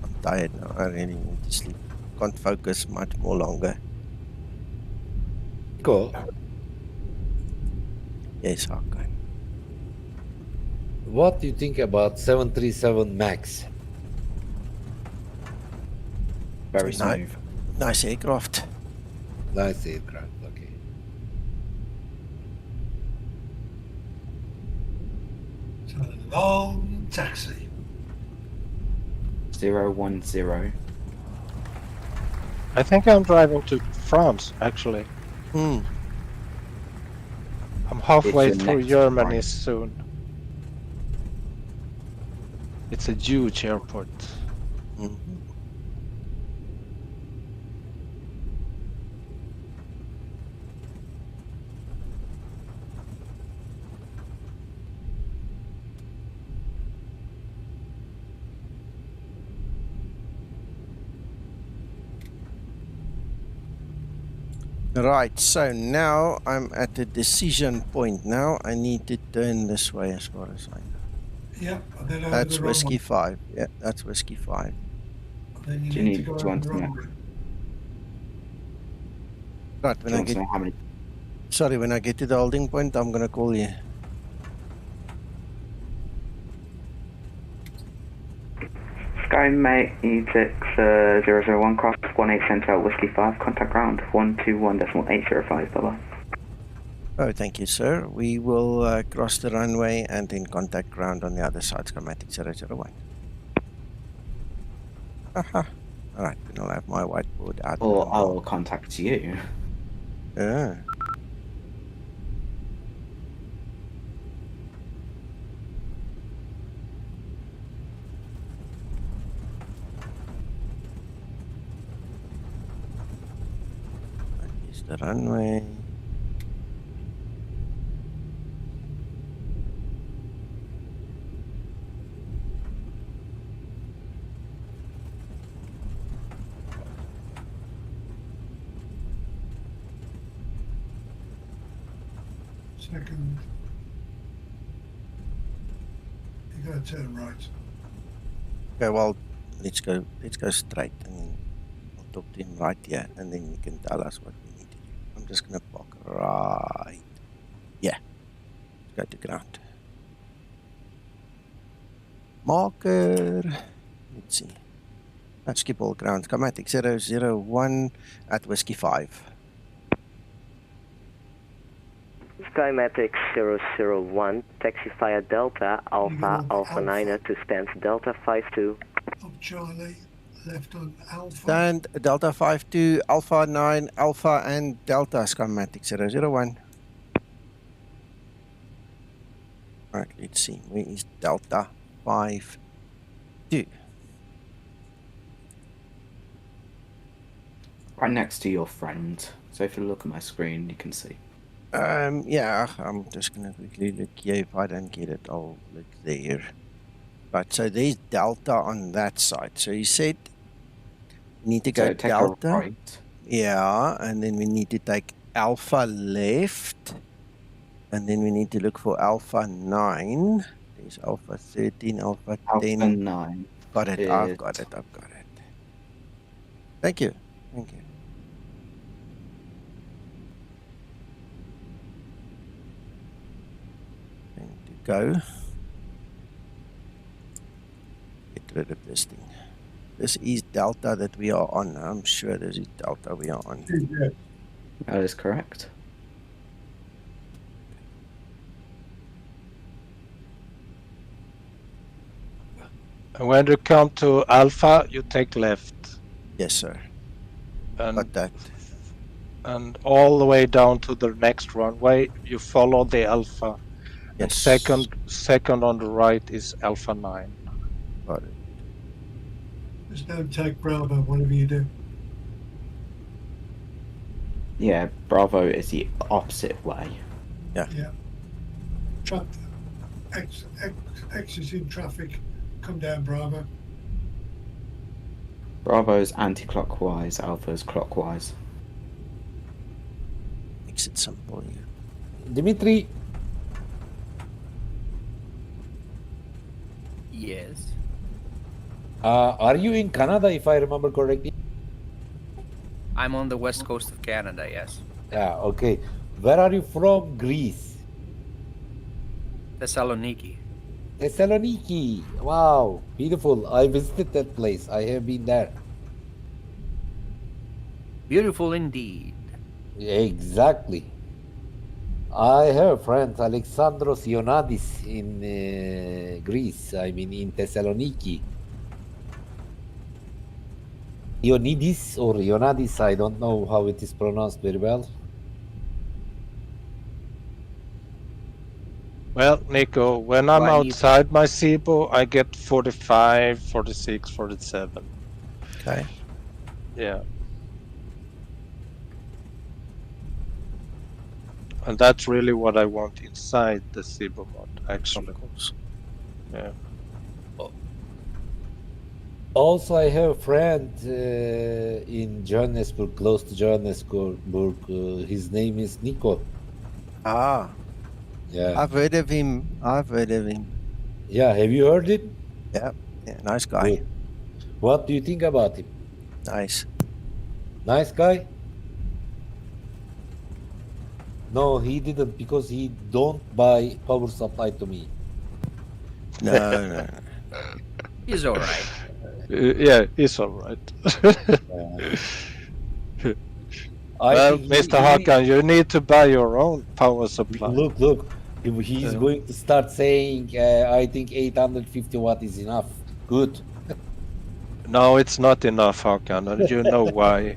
I'm tired now. I really need to sleep. Can't focus much more longer. Go. Yes, Hakan. What do you think about 737 MAX? Very Ni- smooth. Nice aircraft. Nice aircraft, okay. It's a long taxi. 010. I think I'm driving to France, actually. I'm halfway It's your through next Germany flight. soon. It's a huge airport. Right, so now I'm at the decision point. Now I need to turn this way as far as I know. Yeah, and then over That's the Whiskey runway. 5. Yeah, that's Whiskey 5. Then Do you you need to need go to over want the to know? runway. Right, Do when you I want to get, know how many? sorry, when I get to the holding point, I'm gonna call you. Skymatix 001 cross 18 Sentimental Whiskey 5, contact ground 121.805, bye-bye. Oh, thank you, sir. We will cross the runway and then contact ground on the other side, Skymatix 001. Aha. All right, then I'll have my whiteboard out. Or I will contact you. Yeah. That is the runway. Second. You gotta turn right. Okay, well, let's go straight and then I'll talk to him right here and then you can tell us what we need to do. I'm just gonna park right. Yeah. Let's go to ground. Marker. Let's see. Skip all ground. Skymatix 001 at Whiskey 5. Skymatix 001, taxi via Delta, Alpha, Alpha 9 to stand Delta 52. Up Charlie, left on Alpha. Stand Delta 52, Alpha 9, Alpha and Delta, Skymatix 001. Alright, let's see. Where is Delta 52? Right next to your friend. So if you look at my screen, you can see. Yeah, I'm just gonna quickly look here. If I don't get it, I'll look there. Right, so there's Delta on that side. So you said we need to go So take a Delta. right. Yeah, and then we need to take Alpha left. And then we need to look for Alpha 9. There's Alpha 13, Alpha 10. Alpha 9. Got it, I've got it. Thank you. Thank you. Going to go. Get rid of this thing. This is Delta that we are on. I'm sure this is Delta we are on. That is correct. And when you come to Alpha, you take left. Yes, sir. And Got that. And all the way down to the next runway, you follow the Alpha. And Yes. second on the right is Alpha 9. Got it. Just don't take Bravo, whatever you do. Yeah, Bravo is the opposite way. Yeah. Yeah. X is in traffic. Come down, Bravo. Bravo's anti-clockwise, Alpha's clockwise. Makes it simple here. Dimitri. Yes. Are you in Canada, if I remember correctly? I'm on the west coast of Canada, yes. Yeah, okay. Where are you from? Greece. Thessaloniki. Thessaloniki. Wow, beautiful. I visited that place. I have been there. Beautiful indeed. Exactly. I have friends, Alexandros Ionadis in Greece. I mean, in Thessaloniki. Ionidis or Ionadis, I don't know how it is pronounced very well. Well, Nico, when I'm outside my Zibo, I get 45, 46, 47. Okay. Yeah. And that's really what I want inside the Zibo mod, actually. Yeah. Also, I have a friend in Johannesburg, close to Johannesburg. His name is Nico. Ah. Yeah. I've heard of him. Yeah, have you heard it? Yeah. Yeah, nice guy. Good. What do you think about him? Nice. Nice guy? No, he didn't, because he don't buy power supply to me. No. He's all right. Yeah, he's all right. Well, Mr. Hakan, you need to buy your own power supply. Look. He's going to start saying, I think 850 watt is enough. Good. No, it's not enough, Hakan, and you know why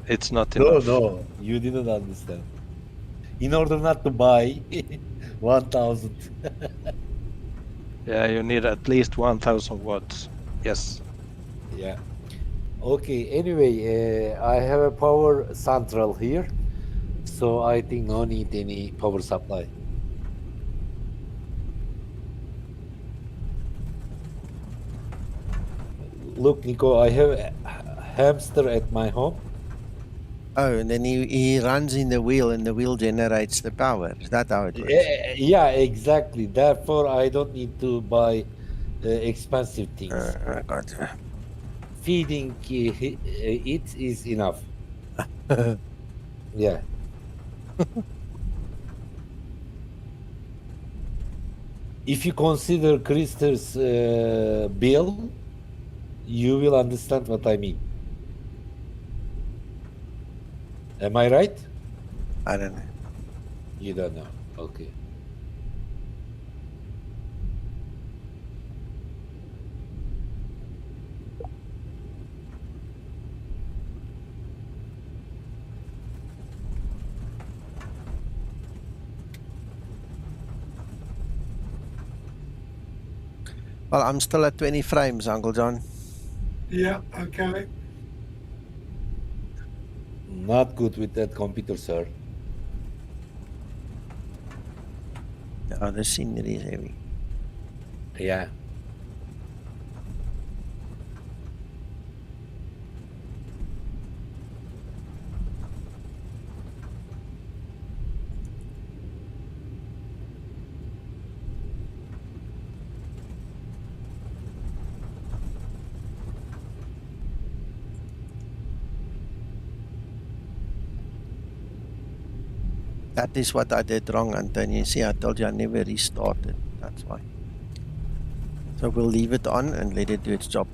it's not enough. No, you didn't understand. In order not to buy 1000. Yeah, you need at least 1000 watts. Yes. Yeah. Okay, anyway, I have a power central here, so I think no need any power supply. Look, Nico, I have a hamster at my home. Oh, and then he runs in the wheel, and the wheel generates the power. Is that how it works? Yeah, exactly. Therefore, I don't need to buy expensive things. I got you. Feeding it is enough. Yeah. If you consider Krister's bill, you will understand what I mean. Am I right? I don't know. You don't know. Okay. Well, I'm still at 20 frames, Uncle John. Yeah, okay. Not good with that computer, sir. Oh, the scenery is heavy. Yeah. That is what I did wrong, Antonio. See, I told you I never restarted. That's why. So we'll leave it on and let it do its job.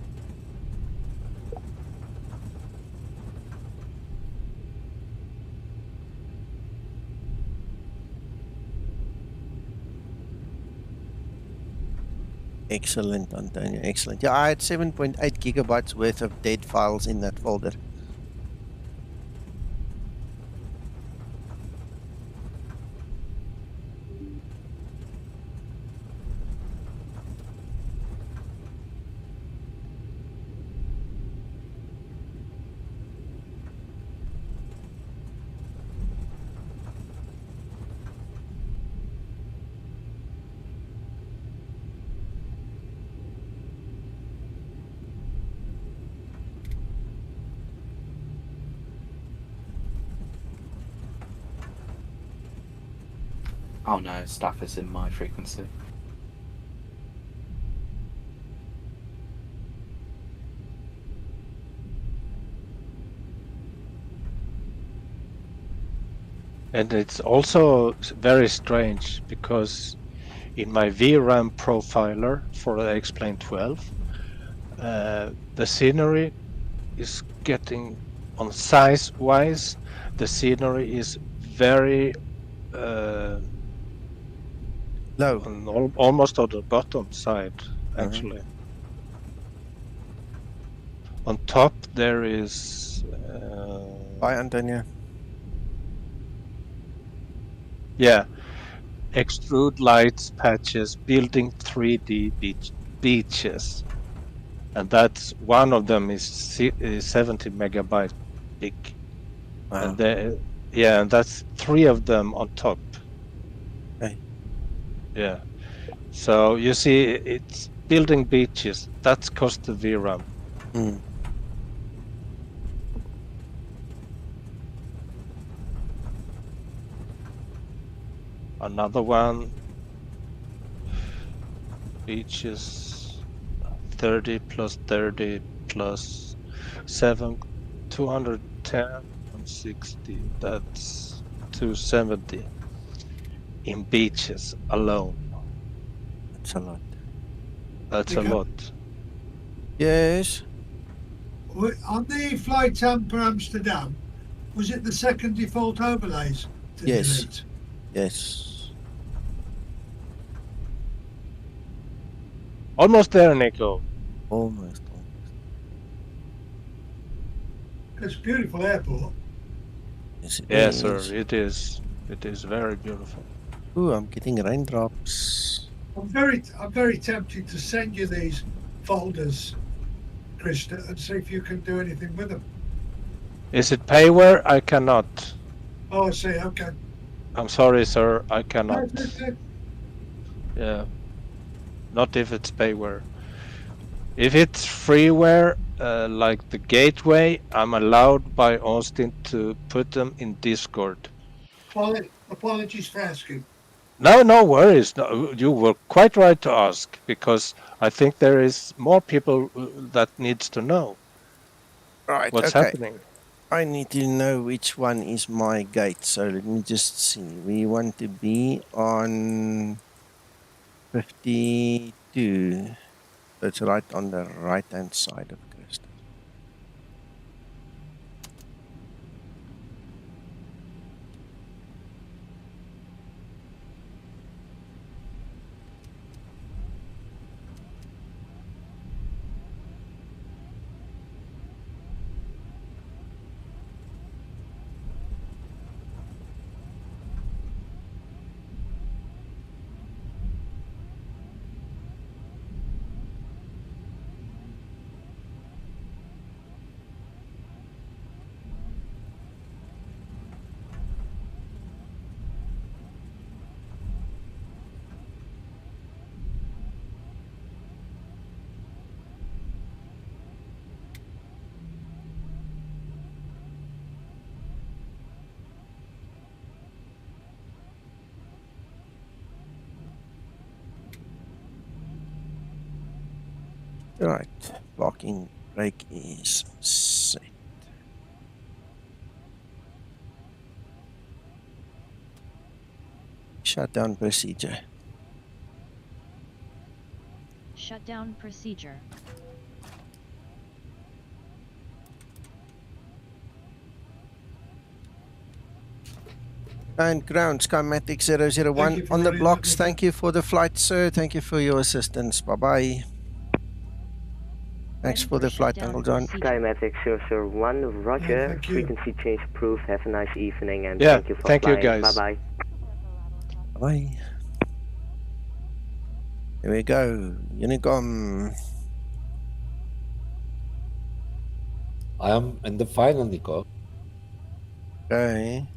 Excellent, Antonio. Excellent. Yeah, I had 7.8 gigabytes worth of dead files in that folder. Oh no, stuff is in my frequency. And it's also very strange because in my VRAM profiler for the X-Plane 12, the scenery is getting, on size-wise, the scenery is very low, almost on the bottom side, actually. On top there is Bye, Antonio. Yeah, extrude lights, patches, building 3D beaches, and that's one of them is 70 megabyte big. Wow. And yeah, and that's 3 of them on top. Okay. Yeah, so you see, it's building beaches. That's cost the VRAM. Another one, beaches, 30 plus 30 plus 7, 210 and 60. That's 270 in beaches alone. That's a lot. That's a lot. Yes. On the flight Tampa Amsterdam, was it the second default overlays to Yes. delete? Yes. Almost there, Nico. Almost. It's a beautiful airport. Yes, it Yes, is. sir. It is. It is very beautiful. Ooh, I'm getting raindrops. I'm very tempted to send you these folders, Krista, and see if you can do anything with them. Is it payware? I cannot. Oh, I see. Okay. I'm sorry, sir. I cannot. Okay. Yeah. Not if it's payware. If it's freeware, like the gateway, I'm allowed by Austin to put them in Discord. Apologies for asking. No worries. No, you were quite right to ask, because I think there is more people that needs to know Right, what's okay. happening. I need to know which one is my gate. So let me just see. We want to be on 52. That's right on the right-hand side of Krista. Right, parking brake is set. Shutdown procedure. Shutdown procedure. And ground, Skymatix 001 on the blocks. Thank you for the flight, sir. Thank you for your assistance. Bye-bye. Thanks for the flight, Uncle John. Skymatix 001, roger. Thank you. Frequency change approved. Have a nice evening and Yeah, thank you for thank you, flying. guys. Bye-bye. Bye. Here we go. Unicom. I am in the final, Nico. Okay.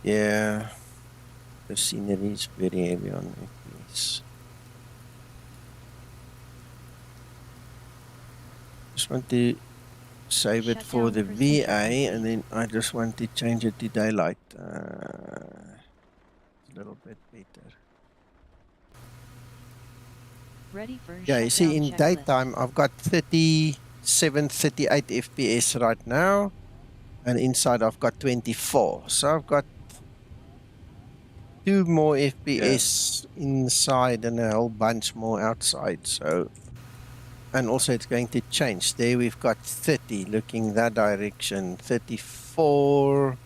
Yeah. The scenery is very heavy on FPS. Just want to save it for the VA, and then I just want to change it to daylight. A little bit better. Ready for Yeah, you see, in checklist. daytime, I've got 37, 38 FPS right now, and inside I've got 24. So I've got 2 more FPS inside and a whole bunch more outside. So, and also it's going to change. There we've got 30 looking that direction, 34,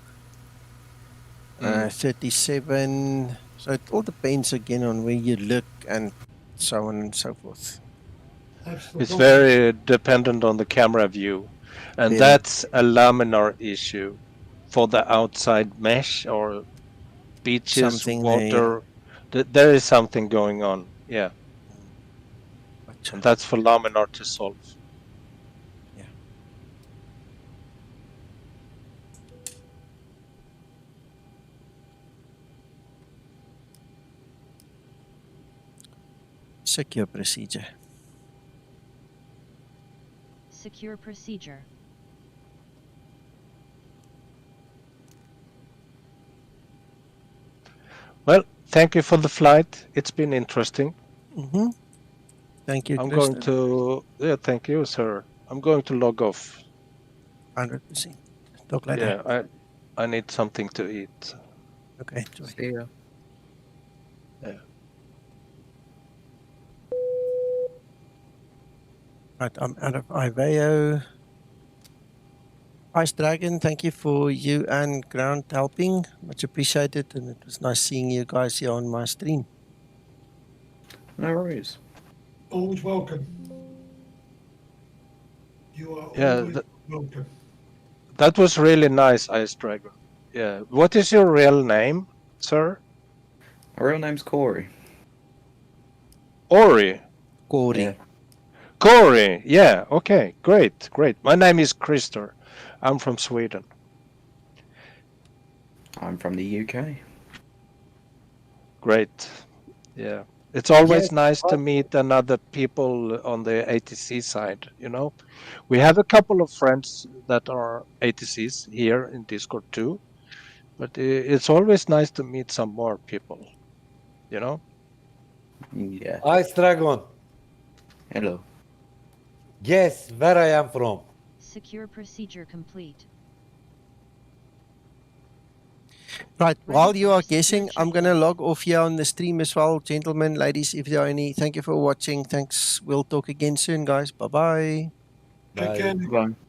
37. So it all depends again on where you look and so on and so forth. It's very dependent on the camera view, and Yeah. that's a laminar issue for the outside mesh or beaches, Something water. There is something going on, yeah. Gotcha. And that's for laminar to solve. Yeah. Secure procedure. Secure procedure. thank you for the flight. It's been interesting. Mm-hmm. Thank you, I'm Kristen. going to, yeah, thank you, sir. I'm going to log off. 100%. Talk later. Yeah, I need something to eat. Okay, enjoy. See ya. Yeah. Right, I'm out of Iveo. Ice Dragon, thank you for you and Ground helping. Much appreciated, and it was nice seeing you guys here on my stream. No worries. Always welcome. You are Yeah, always welcome. that was really nice, Ice Dragon. Yeah. What is your real name, sir? My real name's Corey. Ori. Corey. Yeah. Corey. Yeah. Okay. Great. Great. My name is Krister. I'm from Sweden. I'm from the UK. Great. Yeah. It's always Yes, nice to meet another people on the ATC side, you know. We have a couple of friends that are ATCs here in Discord too, but it's always nice to meet some more people, you know. Yeah. Ice Dragon. Hello. Guess where I am from. Secure procedure complete. Right, Ready while for you are procedure guessing, I'm going to check-in. log off here on the stream as well. Gentlemen, ladies, if there are any, thank you for watching. Thanks. We'll talk again soon, guys. Bye-bye. Take Bye. care. Bye.